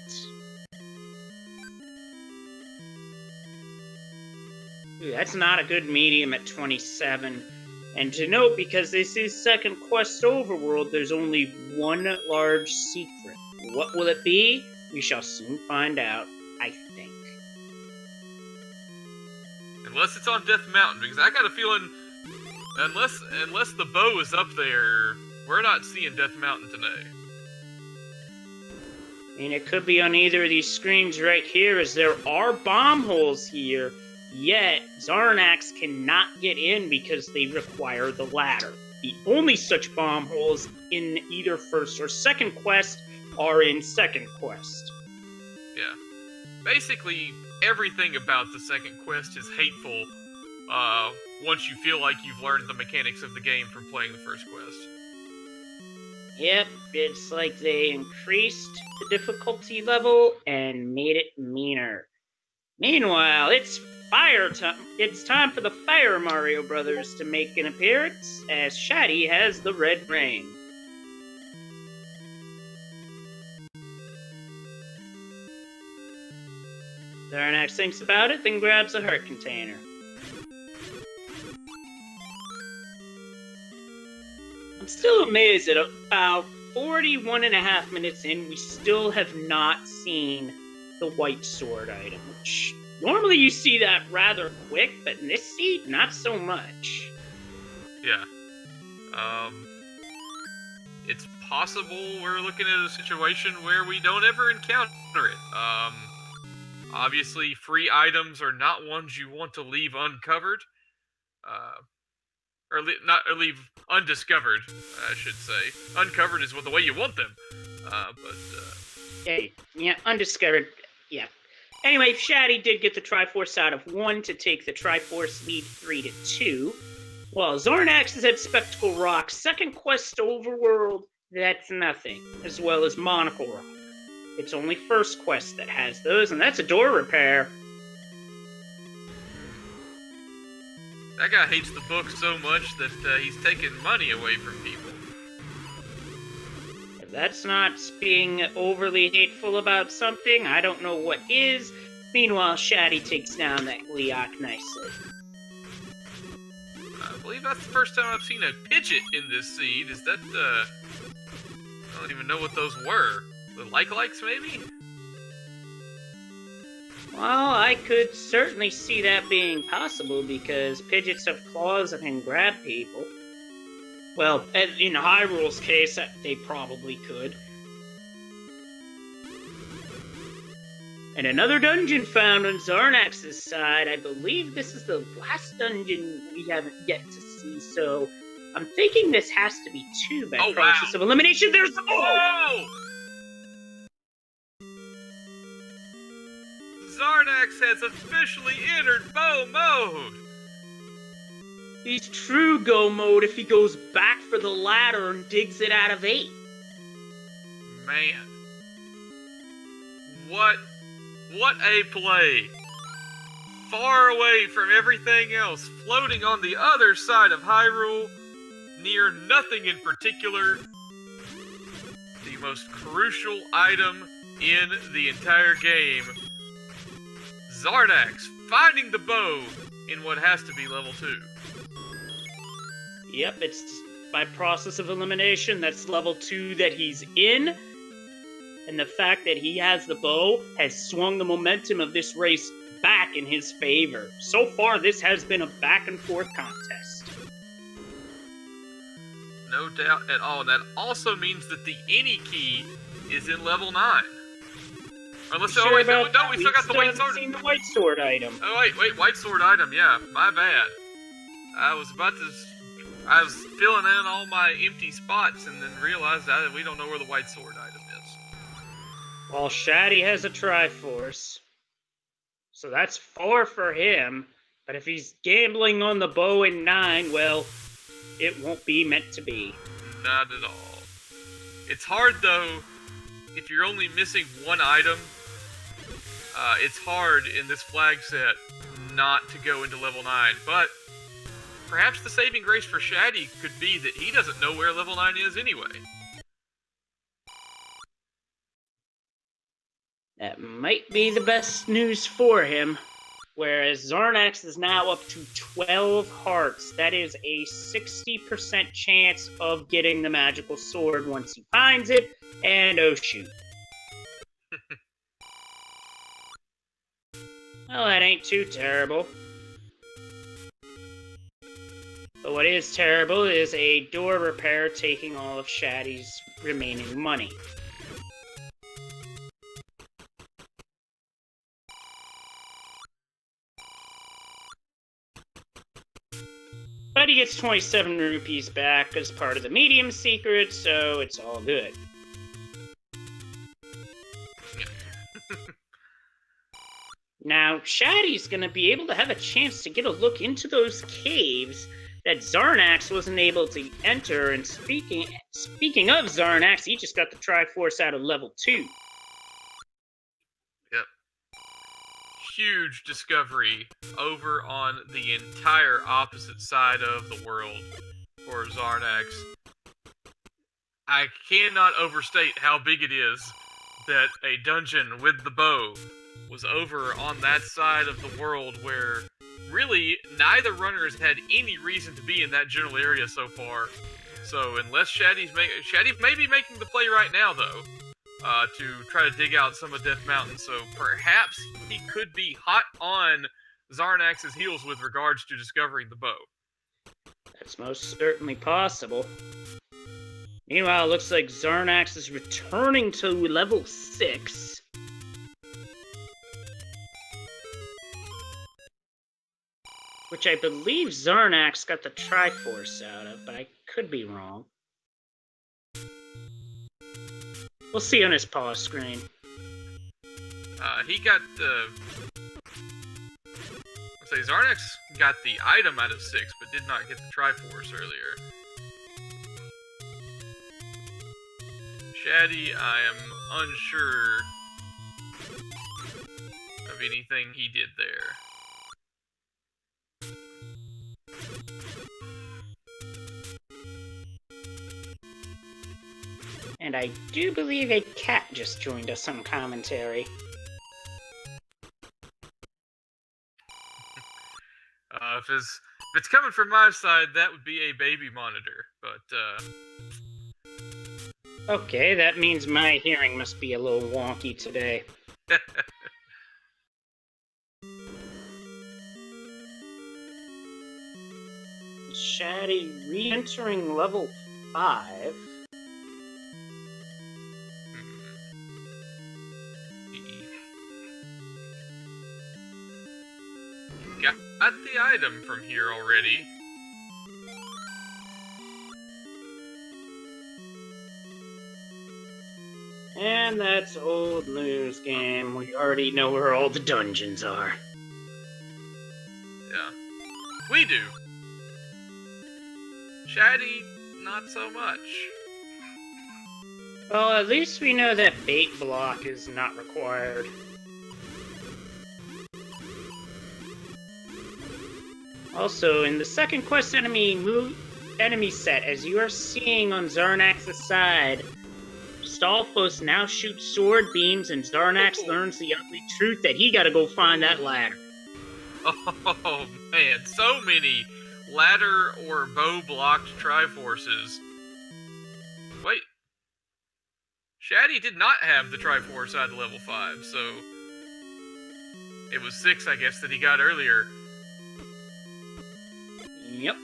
Ooh, that's not a good medium at 27. And to note, because this is Second Quest Overworld, there's only one large secret. What will it be? We shall soon find out, I think. Unless it's on Death Mountain, because I got a feeling, unless the bow is up there, we're not seeing Death Mountain today. And it could be on either of these screens right here, as there are bomb holes here, yet Xarnax cannot get in because they require the ladder. The only such bomb holes in either first or second quest are in second quest. Yeah. Basically, everything about the second quest is hateful once you feel like you've learned the mechanics of the game from playing the first quest. Yep, it's like they increased the difficulty level and made it meaner. Meanwhile, it's fire time. It's time for the Fire Mario Brothers to make an appearance, as Shatty has the red ring. Xarnax thinks about it, then grabs a heart container. I'm still amazed that about 41.5 minutes in, we still have not seen the white sword item, which normally you see that rather quick, but in this seed, not so much. Yeah. It's possible we're looking at a situation where we don't ever encounter it. Obviously, free items are not ones you want to leave uncovered. Or leave undiscovered, I should say. Uncovered is the way you want them. Yeah, undiscovered, yeah. Anyway, Shatty did get the Triforce out of 1 to take the Triforce lead 3-2. While Xarnax is at Spectacle Rock, Second Quest Overworld, that's nothing, as well as Monocle Rock. It's only First Quest that has those, and that's a door repair. That guy hates the book so much that he's taking money away from people. If that's not being overly hateful about something, I don't know what is. Meanwhile, Shatty takes down that Gleeok nicely. I believe that's the first time I've seen a Pidgeot in this seed. Is that, I don't even know what those were. The like-likes, maybe? Well, I could certainly see that being possible, because Pidgeots have claws and can grab people. Well, in Hyrule's case, they probably could. And another dungeon found on Xarnax's side. I believe this is the last dungeon we haven't yet to see, so I'm thinking this has to be 2 by process of elimination. There's the Whoa! Xarnax has officially entered bow mode! He's true go mode if he goes back for the ladder and digs it out of 8. Man. What a play. Far away from everything else, floating on the other side of Hyrule, near nothing in particular. The most crucial item in the entire game. Xarnax finding the bow in what has to be level 2. Yep, it's by process of elimination. That's level 2 that he's in. And the fact that he has the bow has swung the momentum of this race back in his favor. So far, this has been a back-and-forth contest. No doubt at all. And that also means that the any key is in level 9. Unless, Sure oh wait, about no, we still got the white sword. Seen the white sword item. Oh wait, white sword item, yeah, my bad. I was filling in all my empty spots and then realized that we don't know where the white sword item is. Well, Shatty has a Triforce. So that's 4 for him. But if he's gambling on the bow in 9, well, it won't be meant to be. Not at all. It's hard, though, if you're only missing one item. It's hard in this flag set not to go into level 9, but perhaps the saving grace for Shatty could be that he doesn't know where level 9 is anyway. That might be the best news for him. Whereas Xarnax is now up to 12 hearts. That is a 60% chance of getting the magical sword once he finds it. And oh shoot. Well, that ain't too terrible. But what is terrible is a door repair taking all of Shatty's remaining money. But he gets 27 rupees back as part of the medium secret, so it's all good. Now, Shatty's gonna be able to have a chance to get a look into those caves that Xarnax wasn't able to enter, and speaking of Xarnax, he just got the Triforce out of level 2. Yep. Huge discovery over on the entire opposite side of the world for Xarnax. I cannot overstate how big it is that a dungeon with the bow was over on that side of the world where really neither runner has had any reason to be in that general area so far. So unless Shatty may be making the play right now though, to try to dig out some of Death Mountain, so perhaps he could be hot on Xarnax's heels with regards to discovering the bow. That's most certainly possible. Meanwhile, it looks like Xarnax is returning to level 6. Which I believe Xarnax got the Triforce out of, but I could be wrong. We'll see on his pause screen. He got let's say Xarnax got the item out of 6, but did not get the Triforce earlier. Shatty, I am unsure of anything he did there. And I do believe a cat just joined us on commentary. If it's coming from my side, that would be a baby monitor, but Okay, that means my hearing must be a little wonky today. Shatty re-entering level 5. Got the item from here already. And that's old news, game. We already know where all the dungeons are. Yeah. We do. Shatty, not so much. Well, at least we know that bait block is not required. Also, in the second quest enemy set, as you are seeing on Xarnax's side, Stalfos now shoots sword beams, and Xarnax learns the ugly truth that he gotta go find that ladder. Oh man, so many ladder or bow blocked Triforces. Wait. Shatty did not have the Triforce out of level 5, so it was 6, I guess, that he got earlier. Yep.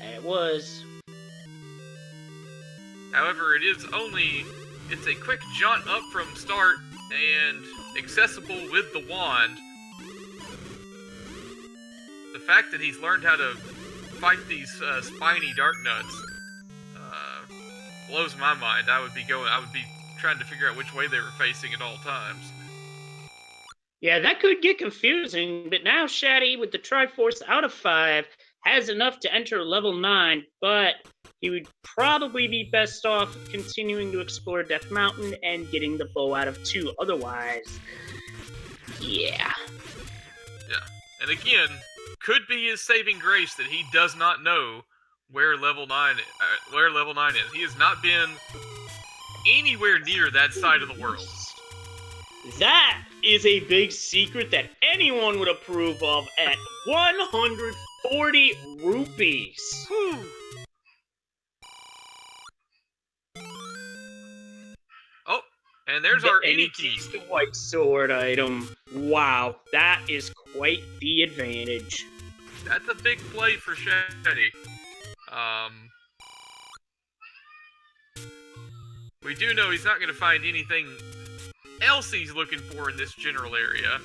It was. However, it's a quick jaunt up from start and accessible with the wand. The fact that he's learned how to fight these spiny dark nuts blows my mind. I would be trying to figure out which way they were facing at all times. Yeah, that could get confusing, but now Shatty, with the Triforce out of 5, has enough to enter level 9, but he would probably be best off continuing to explore Death Mountain and getting the bow out of 2. Otherwise, yeah. Yeah, and again, could be his saving grace that he does not know where level 9 is. He has not been anywhere near that side of the world. That is a big secret that anyone would approve of at 140 rupees. Whew. Oh, and there's our any key. The white sword item. Wow, that is quite the advantage. That's a big play for Shatty. We do know he's not going to find anything else he's looking for in this general area.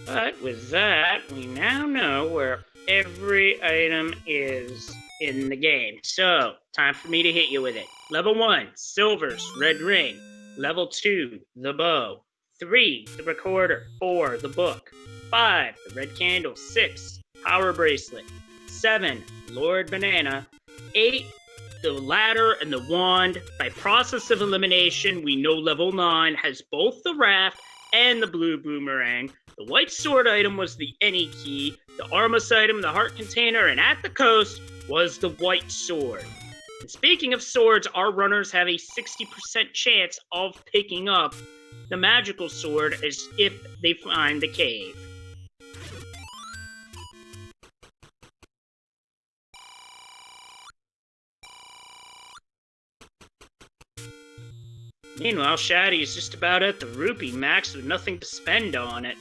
But with that, we now know where every item is in the game. So, time for me to hit you with it. Level 1, Silver's Red Ring. Level 2, the bow. 3, the recorder. 4, the book. 5, the red candle. 6, power bracelet. 7, Lord Banana. 8, the ladder and the wand. By process of elimination, we know level 9 has both the raft and the blue boomerang. The white sword item was the any key. The Armus item, the heart container, and at the coast was the white sword. And speaking of swords, our runners have a 60% chance of picking up the magical sword as if they find the cave. Meanwhile, Shatty is just about at the rupee max with nothing to spend on it.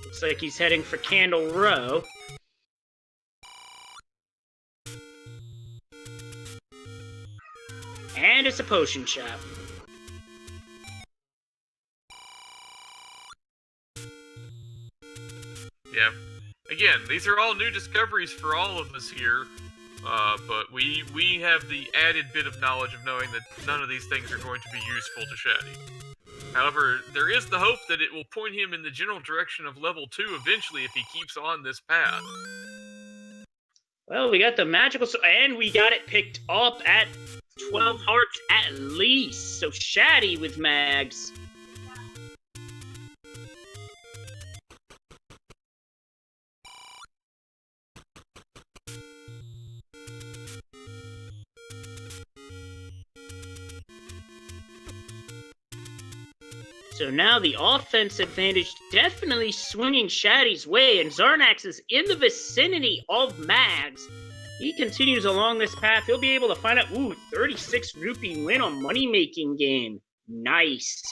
Looks like he's heading for Candle Row. And it's a potion shop. Yeah. Again, these are all new discoveries for all of us here. But we have the added bit of knowledge of knowing that none of these things are going to be useful to Shatty. However, there is the hope that it will point him in the general direction of level 2 eventually if he keeps on this path. Well, we got the magical and we got it picked up at 12 hearts at least. So Shatty with mags. So now the offense advantage definitely swinging Shatty's way, and Xarnax is in the vicinity of mags. He continues along this path. He'll be able to find out, 36 rupee win on money-making game. Nice.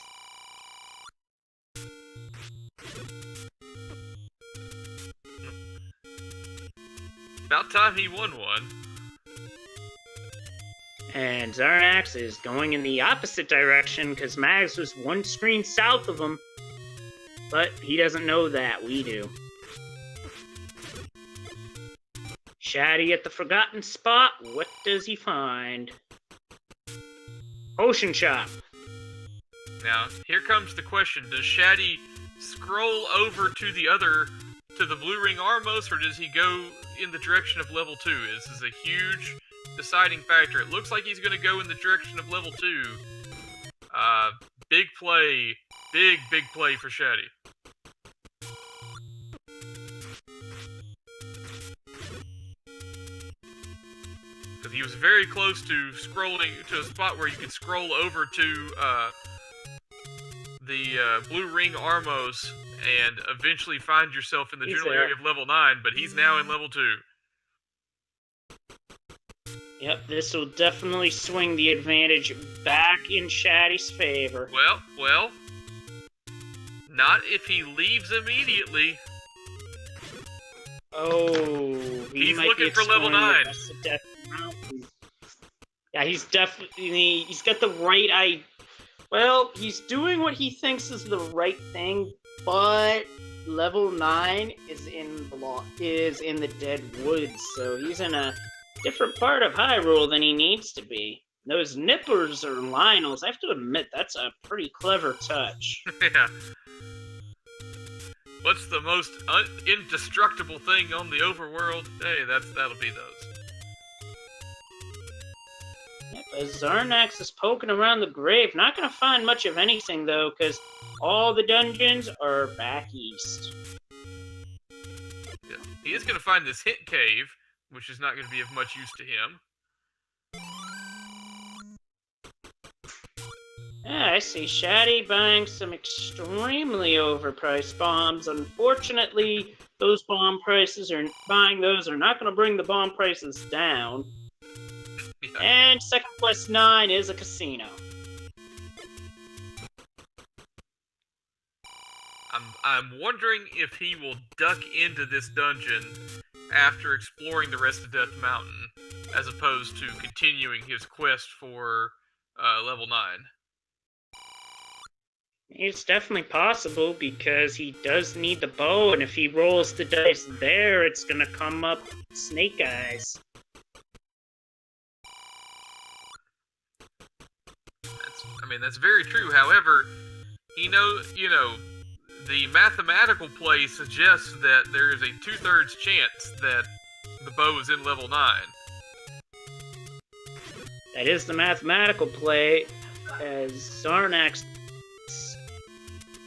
About time he won one. And Xarnax is going in the opposite direction because Mags was one screen south of him. But he doesn't know that. We do. Shatty at the forgotten spot. What does he find? Potion shop. Now, here comes the question. Does Shatty scroll over to the blue ring Armos, or does he go in the direction of level 2? This is a huge deciding factor. It looks like he's going to go in the direction of level 2. Big play. Big play for Shatty. Because he was very close to scrolling to a spot where you could scroll over to the blue ring Armos and eventually find yourself in the general area of level 9, but he's now in level 2. Yep, this will definitely swing the advantage back in Shatty's favor. Well, Not if he leaves immediately. Oh, he's looking for level 9. Yeah, he's definitely, he's got the right well, he's doing what he thinks is the right thing, but level 9 is in the Dead Woods, so he's in a different part of Hyrule than he needs to be. Those nippers or Lionels, I have to admit, that's a pretty clever touch. Yeah. What's the most indestructible thing on the overworld? Hey, that'll be those. Yep, Xarnax is poking around the grave. Not gonna find much of anything, though, because all the dungeons are back east. Yeah. He is gonna find this hint cave, which is not gonna be of much use to him. Yeah, I see Shatty buying some extremely overpriced bombs. Unfortunately, those bomb prices are not going to bring the bomb prices down. Yeah. And Second Quest 9 is a casino. I'm wondering if he will duck into this dungeon after exploring the rest of Death Mountain, as opposed to continuing his quest for level 9. It's definitely possible, because he does need the bow, and if he rolls the dice there, it's gonna come up Snake Eyes. That's very true. However, the mathematical play suggests that there is a 2/3 chance that the bow is in level 9. That is the mathematical play, as Xarnax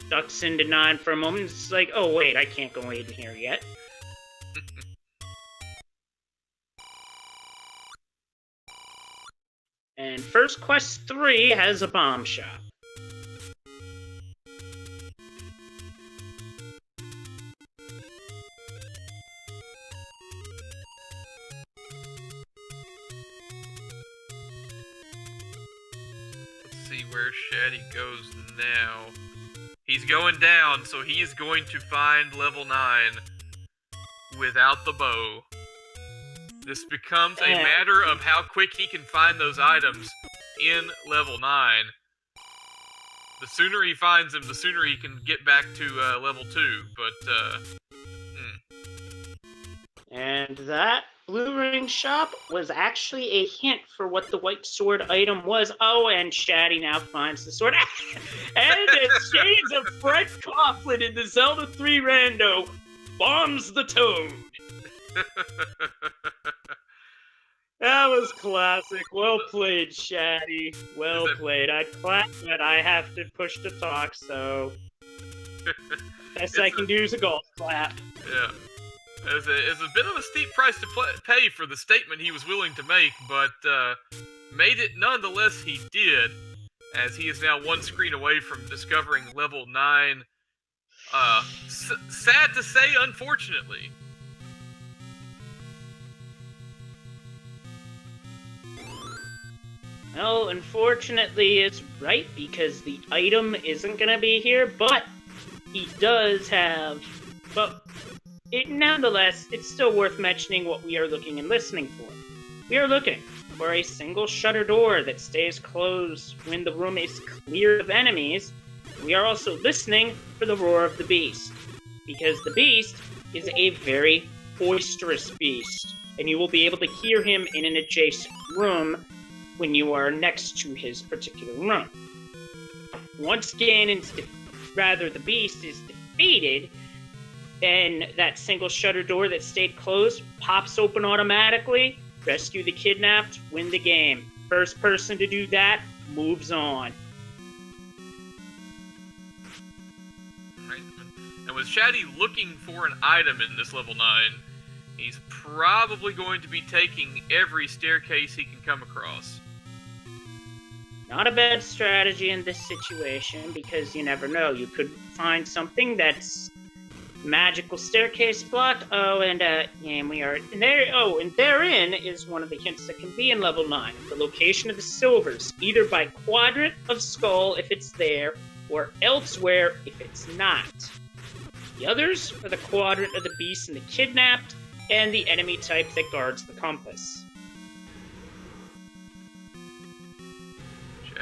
ducks into 9 for a moment. It's like, oh wait, I can't go in here yet. And First Quest 3 has a bomb shop. Let's see where Shatty goes now. He's going down, so he is going to find level 9 without the bow. This becomes a matter of how quick he can find those items in level 9. The sooner he finds them, the sooner he can get back to level 2, but, And that blue ring shop was actually a hint for what the white sword item was. Oh, and Shatty now finds the sword. And the shades of Fred Coughlin in the Zelda 3 Rando bombs the toad. That was classic. Well played, Shatty. Well played. I clap, but I have to push to talk, so best I can do is a golf clap. Yeah. It's a bit of a steep price to pay for the statement he was willing to make, but made it nonetheless he did, as he is now one screen away from discovering level 9. Sad to say, unfortunately. Well, unfortunately, it's right, because the item isn't going to be here, but he does have... But nonetheless, it's still worth mentioning what we are looking and listening for. We are looking for a single shutter door that stays closed when the room is clear of enemies. We are also listening for the roar of the beast, because the beast is a very boisterous beast, and you will be able to hear him in an adjacent room when you are next to his particular room. Once the beast is defeated, then that single shutter door that stayed closed pops open automatically. Rescue the kidnapped, win the game. First person to do that moves on. Right. And with Shatty looking for an item in this level 9, he's probably going to be taking every staircase he can come across. Not a bad strategy in this situation, because you never know. You could find something that's magical staircase blocked. Oh, and we are in there. Oh, and therein is one of the hints that can be in level 9. The location of the silvers, either by quadrant of skull if it's there, or elsewhere if it's not. The others are the quadrant of the beast and the kidnapped, and the enemy type that guards the compass.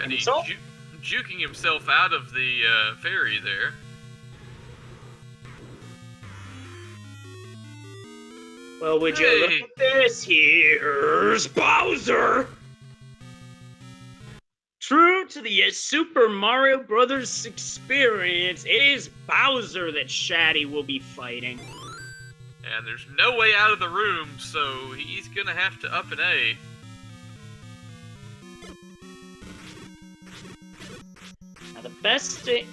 And he's juking himself out of the ferry there. Well, would you look at this? Here's Bowser! True to the Super Mario Brothers experience, it is Bowser that Shatty will be fighting. And there's no way out of the room, so he's gonna have to up an A. Now the best thing...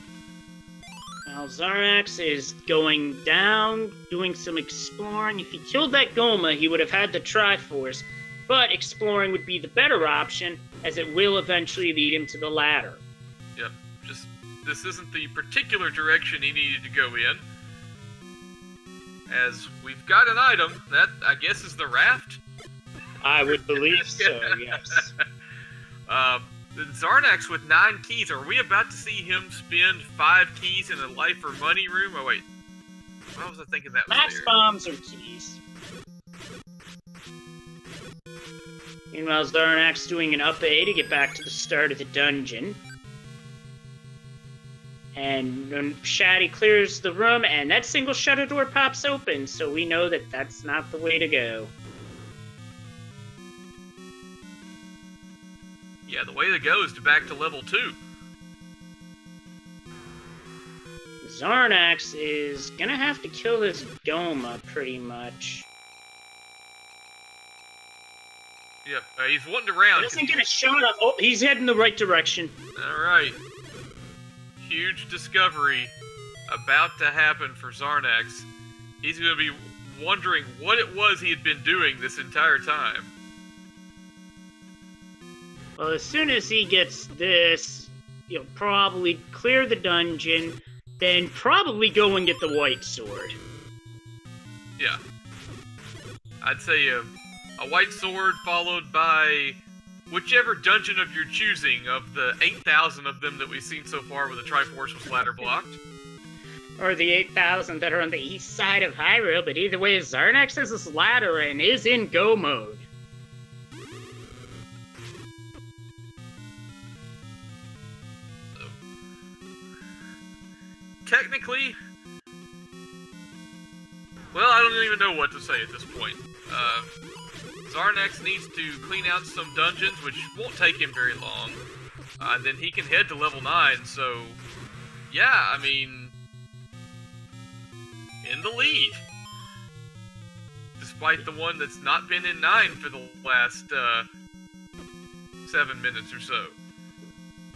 Now Xarnax is going down, doing some exploring. If he killed that Goma, he would have had the Triforce, but exploring would be the better option, as it will eventually lead him to the ladder. Yep, just this isn't the particular direction he needed to go in. As we've got an item, that I guess is the raft? I would believe so, yes. Xarnax with 9 keys. Are we about to see him spend 5 keys in a life or money room? Oh wait, what was I thinking that was Max there? bombs or keys. Meanwhile, Xarnax doing an up A to get back to the start of the dungeon. And Shatty clears the room, and that single shutter door pops open, so we know that that's not the way to go. Yeah, the way to go is back to level 2. Xarnax is gonna have to kill this Goma, pretty much. Yep, he's wanting around. He doesn't get a shot up. Oh, he's heading the right direction. Alright. Huge discovery about to happen for Xarnax. He's going to be wondering what it was he had been doing this entire time. Well, as soon as he gets this, he'll probably clear the dungeon, then probably go and get the white sword. Yeah. I'd say a white sword followed by whichever dungeon of your choosing of the 8,000 of them that we've seen so far where the Triforce was ladder blocked. Or the 8,000 that are on the east side of Hyrule, but either way, Xarnax has this ladder and is in go mode. So, technically, well, I don't even know what to say at this point. Xarnax needs to clean out some dungeons, which won't take him very long. And then he can head to level 9, so... yeah, I mean... in the lead. Despite the one that's not been in 9 for the last, 7 minutes or so.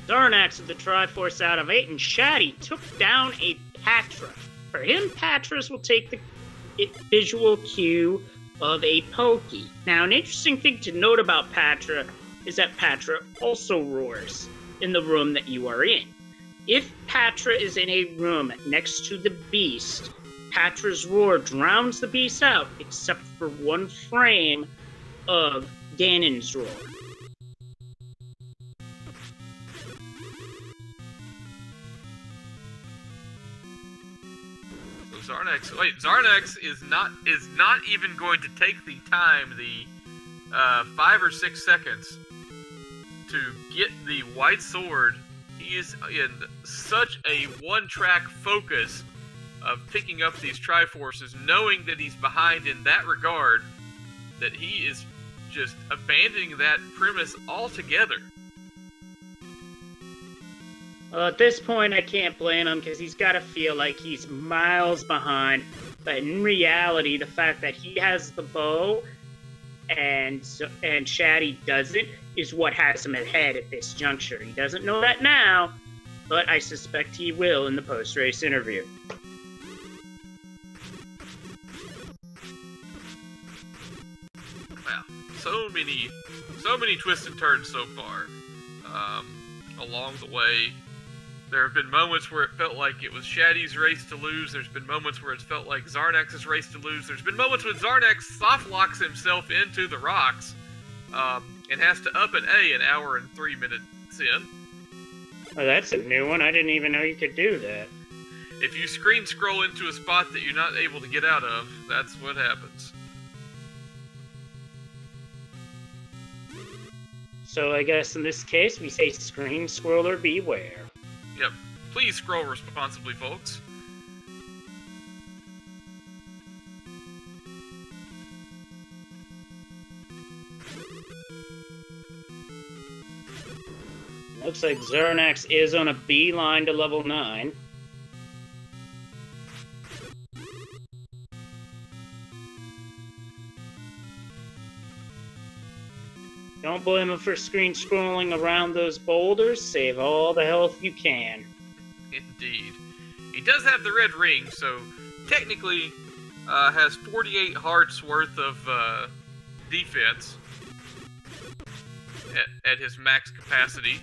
Xarnax with the Triforce out of 8, and Shatty took down a Patra. For him, Patras will take the visual cue of a Pokey. Now, an interesting thing to note about Patra is that Patra also roars in the room that you are in. If Patra is in a room next to the beast, Patra's roar drowns the beast out, except for one frame of Ganon's roar. Xarnax is not even going to take the time, the 5 or 6 seconds to get the white sword. He is in such a one-track focus of picking up these Triforces, knowing that he's behind in that regard, that he is just abandoning that premise altogether. Well, at this point, I can't blame him, because he's got to feel like he's miles behind. But in reality, the fact that he has the bow and Shatty doesn't is what has him ahead at this juncture. He doesn't know that now, but I suspect he will in the post-race interview. Wow, so many twists and turns so far along the way. There have been moments where it felt like it was Shatty's race to lose. There's been moments where it's felt like Xarnax's race to lose. There's been moments when Xarnax soft locks himself into the rocks and has to up an A an hour and 3 minutes in. Oh, that's a new one. I didn't even know you could do that. If you screen scroll into a spot that you're not able to get out of, that's what happens. So I guess in this case, we say screen scroller beware. Yep. Please scroll responsibly, folks. Looks like Xarnax is on a beeline to level 9. Don't blame him for screen scrolling around those boulders. Save all the health you can. Indeed. He does have the red ring, so technically has 48 hearts worth of defense at his max capacity.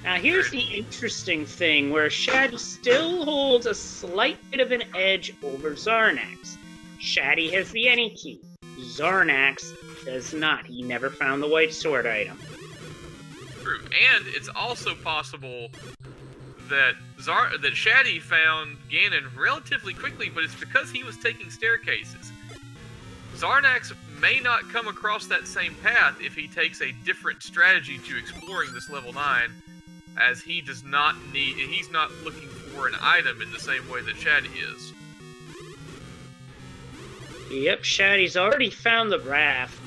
Now here's the interesting thing, where Shatty still holds a slight bit of an edge over Xarnax. Shatty has the any key. Xarnax does not. He never found the white sword item. True. And it's also possible that that Shatty found Ganon relatively quickly, but it's because he was taking staircases. Xarnax may not come across that same path if he takes a different strategy to exploring this level 9, as he does not need, he's not looking for an item in the same way that Shatty is. Yep, Shatty's already found the raft.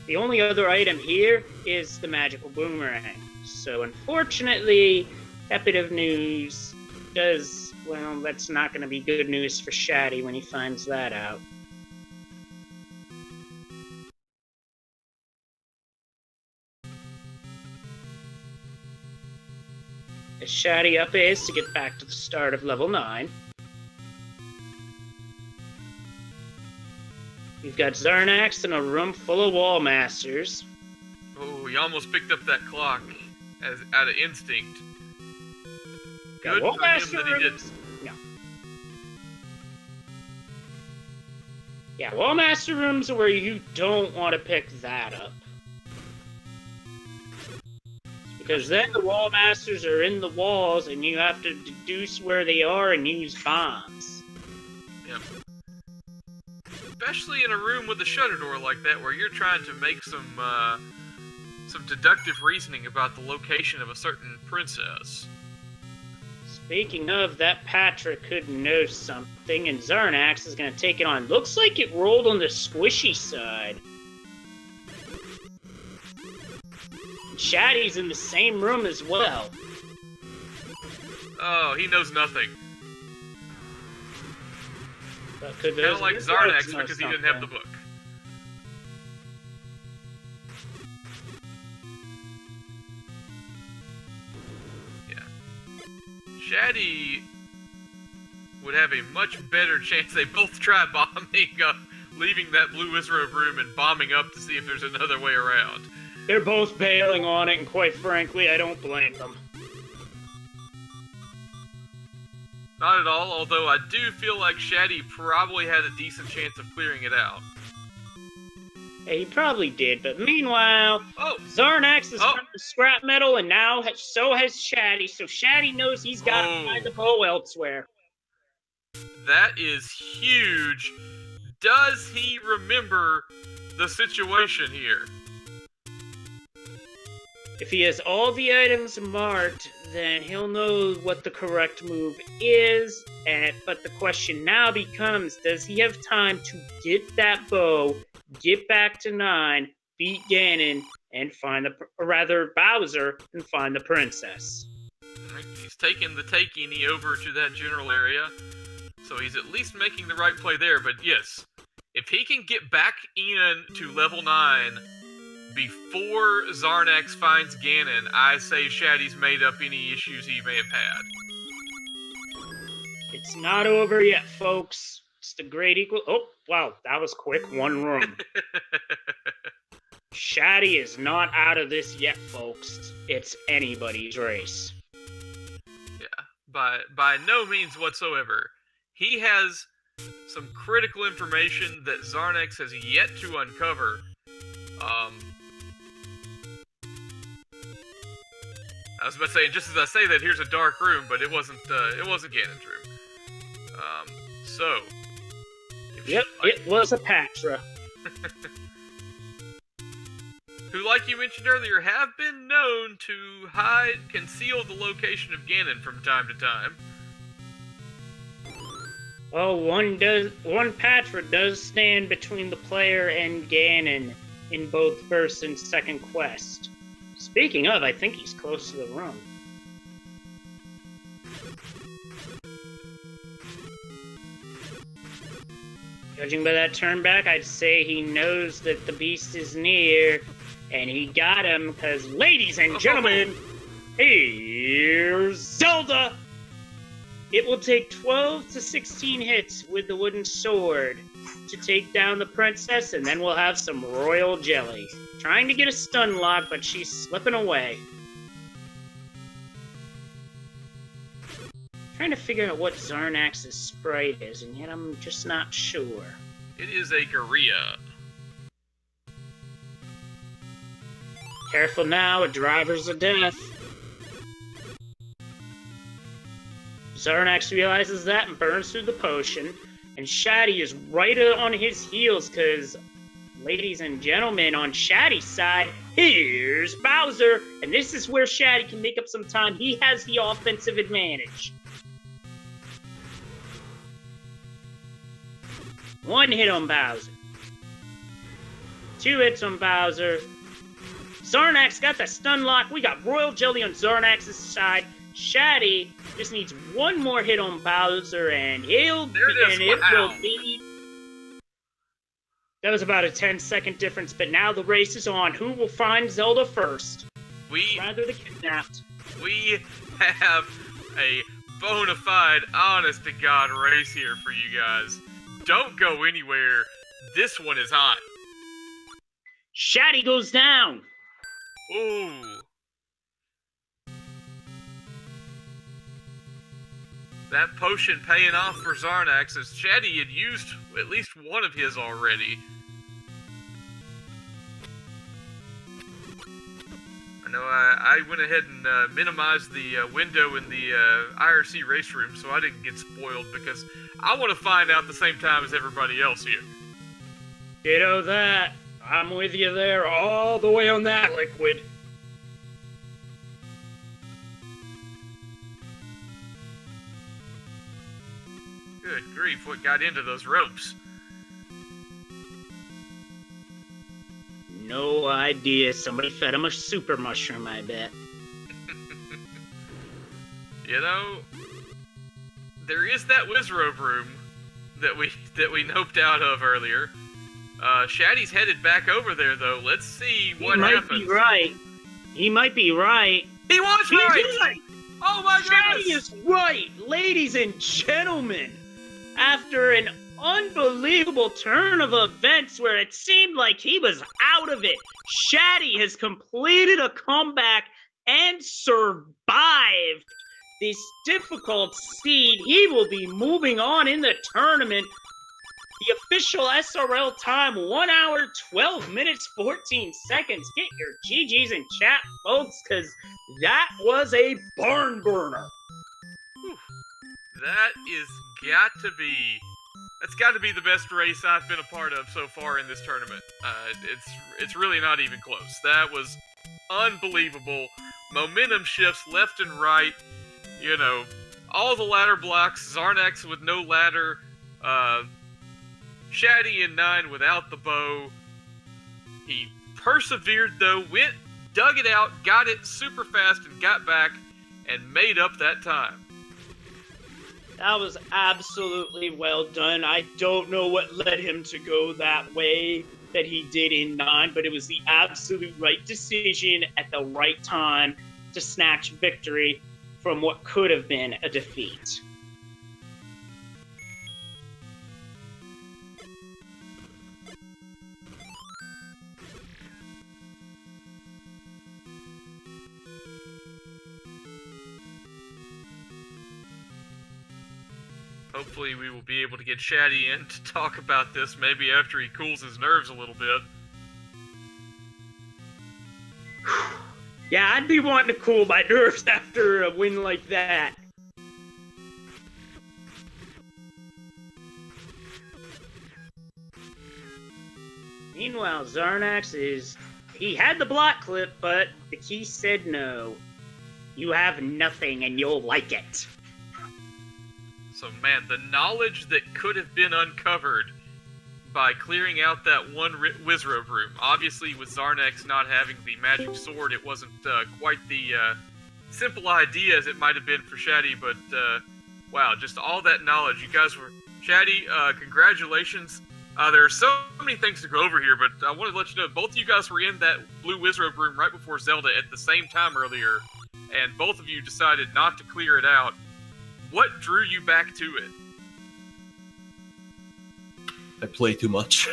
The only other item here is the magical boomerang. So unfortunately, that bit of news does, well, that's not going to be good news for Shatty when he finds that out. As Shatty up is to get back to the start of level 9. We've got Xarnax in a room full of wall masters. Oh, he almost picked up that clock out of instinct. Good for him that he didn't. No. Yeah, wall master rooms are where you don't want to pick that up. Because then the wall masters are in the walls and you have to deduce where they are and use bombs. Yep. Especially in a room with a shutter door like that, where you're trying to make some deductive reasoning about the location of a certain princess. Speaking of, that Patrick could know something, and Xarnax is going to take it on. Looks like it rolled on the squishy side. Shatty's in the same room as well. Oh, he knows nothing. Kind of like Xarnax because he didn't have the book. Yeah. Shatty would have a much better chance. They both try bombing up, leaving that blue wizard room and bombing up to see if there's another way around. They're both bailing on it, and quite frankly, I don't blame them. Not at all, although I do feel like Shatty probably had a decent chance of clearing it out. Yeah, he probably did, but meanwhile, Xarnax is from the scrap metal, and now so has Shatty, so Shatty knows he's got to find the bow elsewhere. That is huge. Does he remember the situation here? If he has all the items marked, then he'll know what the correct move is, but the question now becomes, does he have time to get that bow, get back to 9, beat Ganon, and find Bowser, and find the princess? He's taking the Takeini over to that general area, so he's at least making the right play there, but yes, if he can get back in to level 9 before Xarnax finds Ganon, I say Shatty's made up any issues he may have had. It's not over yet, folks. It's the great equal... Oh, wow, that was quick. One room. Shatty is not out of this yet, folks. It's anybody's race. Yeah, by no means whatsoever. He has some critical information that Xarnax has yet to I was about to say, just as I say that, here's a dark room, but it wasn't Ganon's room. So. Yep, it was a Patra. Who, like you mentioned earlier, have been known to conceal the location of Ganon from time to time. Well, one Patra does stand between the player and Ganon in both first and second quest. Speaking of, I think he's close to the room. Judging by that turn back, I'd say he knows that the beast is near, and he got him, because, ladies and gentlemen, here's Zelda! It will take 12 to 16 hits with the wooden sword to take down the princess, and then we'll have some royal jelly. Trying to get a stun lock, but she's slipping away. Trying to figure out what Xarnax's sprite is, and yet I'm just not sure. It is a Gorilla. Careful now, a driver's a death. Xarnax realizes that and burns through the potion, and Shatty is right on his heels, because, ladies and gentlemen, on Shatty's side, here's Bowser, and this is where Shatty can make up some time. He has the offensive advantage. One hit on Bowser. 2 hits on Bowser. Xarnax got the stun lock. We got royal jelly on Xarnax's side. Shatty just needs one more hit on Bowser, and it will be. That was about a 10-second difference, but now the race is on. Who will find Zelda first? Rather the kidnapped. We have a bona fide, honest-to-God race here for you guys. Don't go anywhere. This one is hot. Shatty goes down. Ooh. That potion paying off for Xarnax, as Shatty had used at least one of his already. I know I went ahead and minimized the window in the IRC race room so I didn't get spoiled, because I want to find out the same time as everybody else here. Ditto that. I'm with you there all the way on that, Liquid. Good grief, what got into those ropes? No idea. Somebody fed him a super mushroom, I bet. You know, there is that Wizrobe room that we noped out of earlier. Shatty's headed back over there, though. Let's see what happens. He might be right. He might be right. He was right! Oh my goodness! Shatty is right, ladies and gentlemen. After an unbelievable turn of events where it seemed like he was out of it, Shatty has completed a comeback and survived this difficult seed. He will be moving on in the tournament. The official SRL time, 1 hour, 12 minutes, 14 seconds. Get your GGs in chat, folks, because that was a barn burner. Whew. That's got to be the best race I've been a part of so far in this tournament. It's really not even close. That was unbelievable. Momentum shifts left and right. You know, all the ladder blocks. Xarnax with no ladder. Shatty in 9 without the bow. He persevered though, dug it out, got it super fast, and got back and made up that time. That was absolutely well done. I don't know what led him to go that way that he did in 9, but it was the absolute right decision at the right time to snatch victory from what could have been a defeat. Hopefully we will be able to get Shatty in to talk about this, maybe after he cools his nerves a little bit. Yeah, I'd be wanting to cool my nerves after a win like that. Meanwhile, Xarnax he had the block clip, but the key said no. You have nothing and you'll like it. So, man, the knowledge that could have been uncovered by clearing out that one Wizrobe room. Obviously, with Xarnax not having the magic sword, it wasn't quite the simple idea as it might have been for Shatty, but wow, just all that knowledge. You guys were... Shatty, congratulations. There are so many things to go over here, but I wanted to let you know, both of you guys were in that blue Wizrobe room right before Zelda at the same time earlier, and both of you decided not to clear it out. What drew you back to it? I play too much.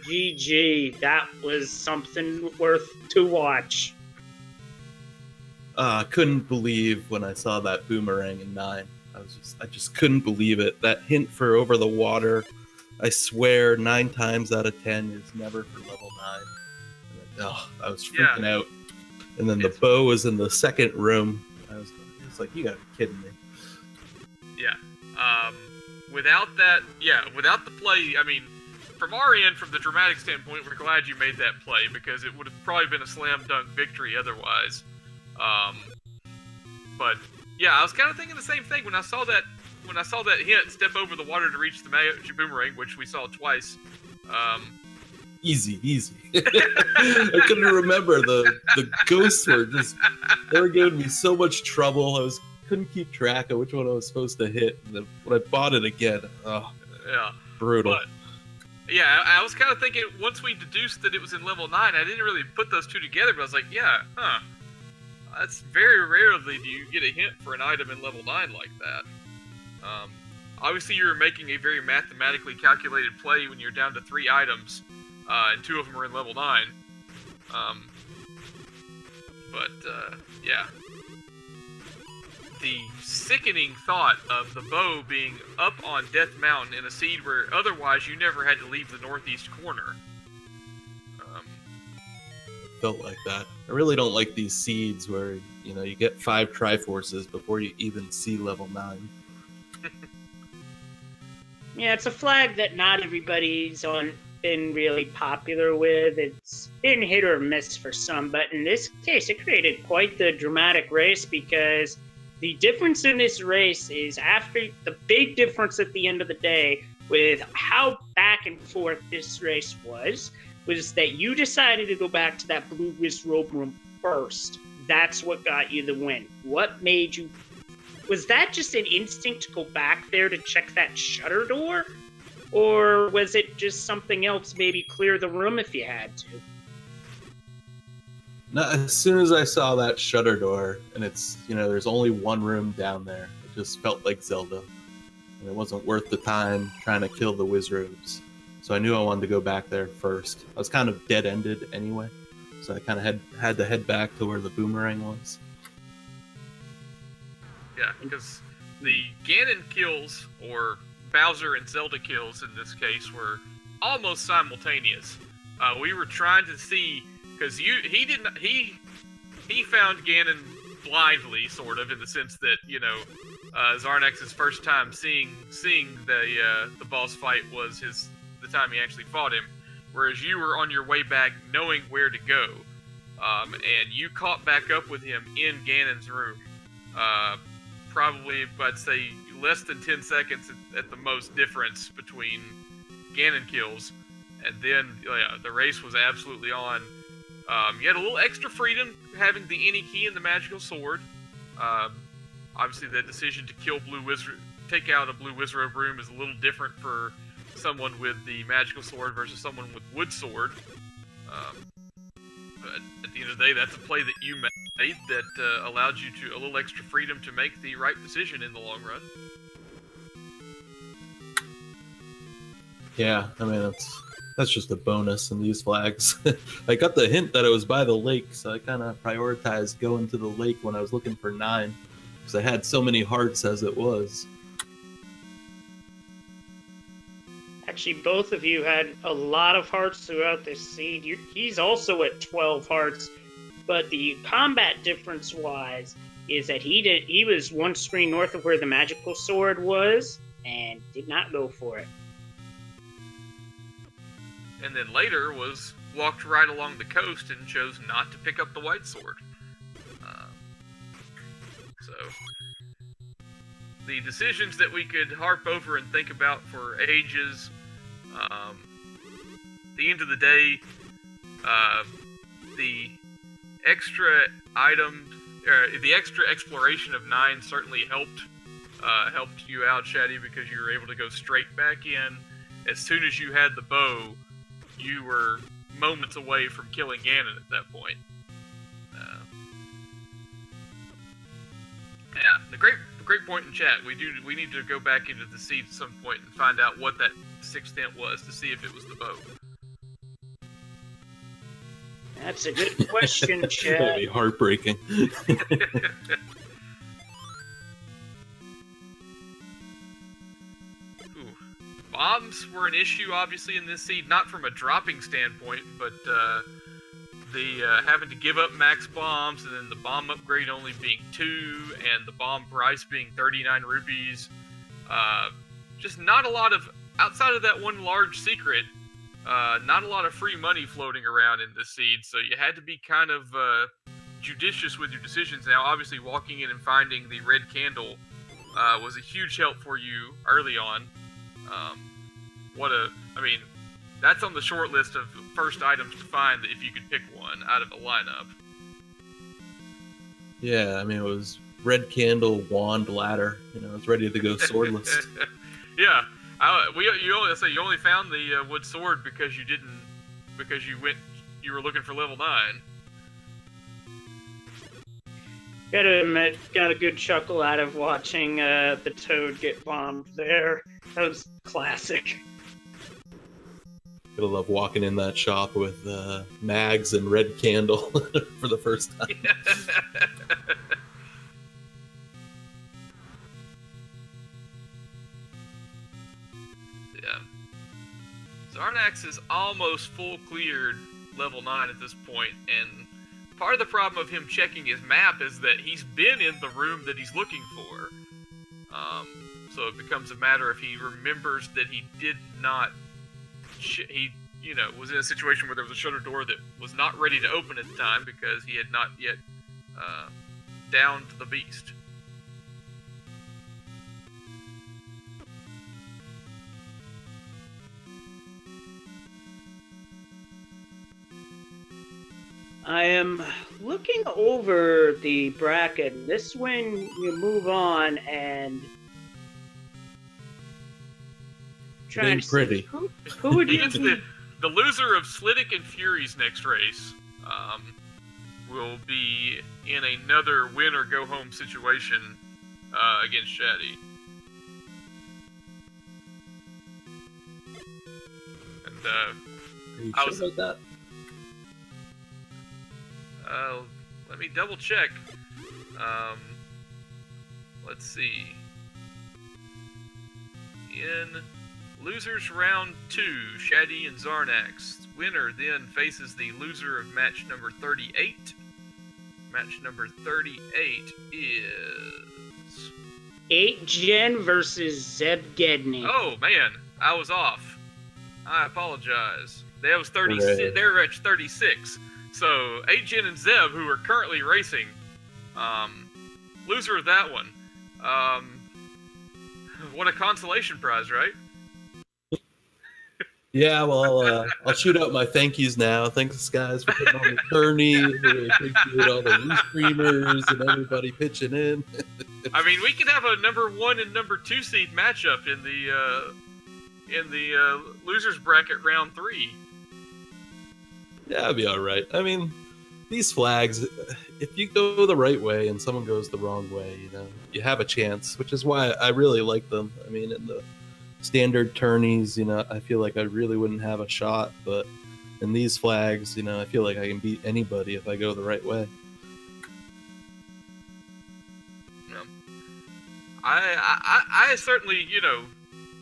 GG, that was something worth to watch. I couldn't believe when I saw that boomerang in 9. I just couldn't believe it. That hint for over the water, I swear 9 times out of 10 is never for level 9. I was freaking out. And then the bow was in the second room. I was like, you gotta be kidding me. Yeah. Without the play, I mean, from our end, from the dramatic standpoint, we're glad you made that play, because it would have probably been a slam dunk victory otherwise. But yeah, I was kind of thinking the same thing when I saw that hint, step over the water to reach the magic boomerang, which we saw twice. Easy. I couldn't remember. The ghosts they were giving me so much trouble. Couldn't keep track of which one I was supposed to hit. And then when I bought it again, brutal. But, yeah, I was kind of thinking, once we deduced that it was in level 9, I didn't really put those two together, but I was like, that's very rarely do you get a hint for an item in level 9 like that. Obviously, you were making a very mathematically calculated play when you're down to 3 items, and 2 of them are in level 9. Yeah. The sickening thought of the bow being up on Death Mountain in a seed where otherwise you never had to leave the northeast corner. Felt like that. I really don't like these seeds where, you get 5 Triforces before you even see level 9. Yeah, it's a flag that not everybody's been really popular with. It's been hit or miss for some, but in this case, it created quite the dramatic race, because the difference in this race is, after the big difference at the end of the day with how back and forth this race was that you decided to go back to that blue Wizrobe room first. That's what got you the win. What made you... Was that just an instinct to go back there to check that shutter door? Or was it just something else, maybe clear the room if you had to? No, as soon as I saw that shutter door, and it's, there's only one room down there, it just felt like Zelda. And it wasn't worth the time trying to kill the Wizrobes. So I knew I wanted to go back there first. I was kind of dead-ended anyway, so I kind of had to head back to where the boomerang was. Yeah, because the Ganon kills, or Bowser and Zelda kills in this case, were almost simultaneous. We were trying to see, because he found Ganon blindly, sort of, in the sense that, Xarnax's first time seeing the boss fight was the time he actually fought him, whereas you were on your way back knowing where to go, and you caught back up with him in Ganon's room. Probably, I'd say, less than 10 seconds at the most difference between Ganon kills, and then the race was absolutely on. You had a little extra freedom having the any key and the magical sword. Obviously, the decision to take out a blue Wizrobe room is a little different for someone with the magical sword versus someone with wood sword. But at the end of the day, that's a play that you made that allowed you a little extra freedom to make the right decision in the long run. Yeah, I mean, that's just a bonus in these flags. I got the hint that it was by the lake, so I kind of prioritized going to the lake when I was looking for 9, because I had so many hearts as it was. Actually, both of you had a lot of hearts throughout this seed. He's also at 12 hearts, but the combat difference-wise is that he was one screen north of where the magical sword was and did not go for it. And then later walked right along the coast and chose not to pick up the white sword. So the decisions that we could harp over and think about for ages. At the end of the day, the extra items, the extra exploration of 9 certainly helped you out, Shatty, because you were able to go straight back in. As soon as you had the bow, you were moments away from killing Ganon at that point. Yeah, the great point in chat. We need to go back into the seed at some point and find out what that 6th hint was to see if it was the bow. That's a good question, Chad. That'd be heartbreaking. Bombs were an issue, obviously, in this seed, not from a dropping standpoint, but the having to give up max bombs, and then the bomb upgrade only being 2, and the bomb price being 39 rupees. Just not a lot of, outside of that one large secret, not a lot of free money floating around in this seed, so you had to be kind of judicious with your decisions. Now, obviously, walking in and finding the red candle was a huge help for you early on. I mean, that's on the short list of first items to find if you could pick one out of the lineup. Yeah, I mean, it was red candle, wand, ladder. You know, it's ready to go swordless. Yeah, you only found the wood sword because you were looking for level 9. Gotta admit, got a good chuckle out of watching the Toad get bombed there. That was classic. Gonna love walking in that shop with mags and red candle for the first time. Yeah. Xarnax is almost full cleared level 9 at this point, and part of the problem of him checking his map is that he's been in the room that he's looking for. So it becomes a matter if he remembers that he did not... he was in a situation where there was a shutter door that was not ready to open at the time because he had not yet downed the beast. I am looking over the bracket. This when you move on and Trying to pretty. Who would you? The loser of Slittic and Fury's next race will be in another win or go home situation against Shatty. And Are you sure about that? Let me double check. Let's see. In losers round 2, Shatty and Xarnax. Winner then faces the loser of match number 38. Match number 38 is 8gen versus Zebgedney. Oh man, I was off. I apologize. That was 36. Right. They're at 36. So 8gen and Zeb, who are currently racing, loser of that one. What a consolation prize, right? Yeah, well, I'll shoot out my thank yous now. Thanks, guys, for putting on the tourney. Really appreciate all the new streamers and everybody pitching in. I mean, we could have a number 1 and number 2 seed matchup in the losers bracket round 3. Yeah, it'll be all right. I mean, these flags, if you go the right way and someone goes the wrong way, you have a chance, which is why I really like them. I mean, in the standard tourneys, I feel like I really wouldn't have a shot, but in these flags, I feel like I can beat anybody if I go the right way. I certainly,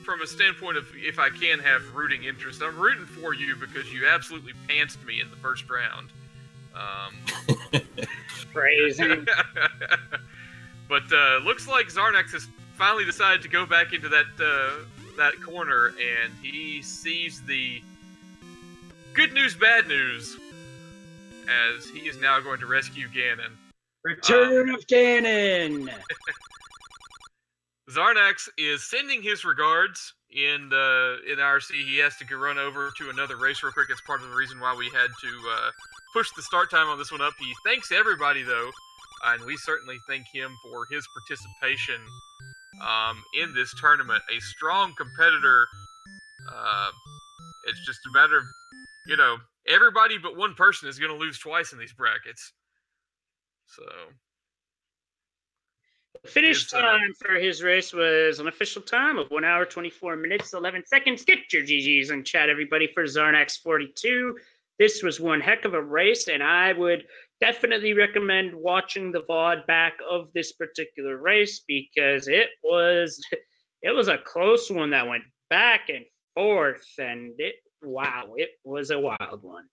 from a standpoint of if I can have rooting interest, I'm rooting for you because you absolutely pantsed me in the first round. Phrasing. But looks like Xarnax has finally decided to go back into that corner, and he sees the good news, bad news, as he is now going to rescue Ganon. Return of Ganon! Xarnax is sending his regards in IRC. He has to run over to another race real quick. It's part of the reason why we had to push the start time on this one up. He thanks everybody, though, and we certainly thank him for his participation in this tournament. A strong competitor. It's just a matter of, everybody but one person is going to lose twice in these brackets. So... The finish time for his race was an official time of 1 hour, 24 minutes, 11 seconds. Get your GGs in chat, everybody, for Xarnax42. This was one heck of a race, and I would definitely recommend watching the VOD back of this particular race because it was a close one that went back and forth, and it was a wild one.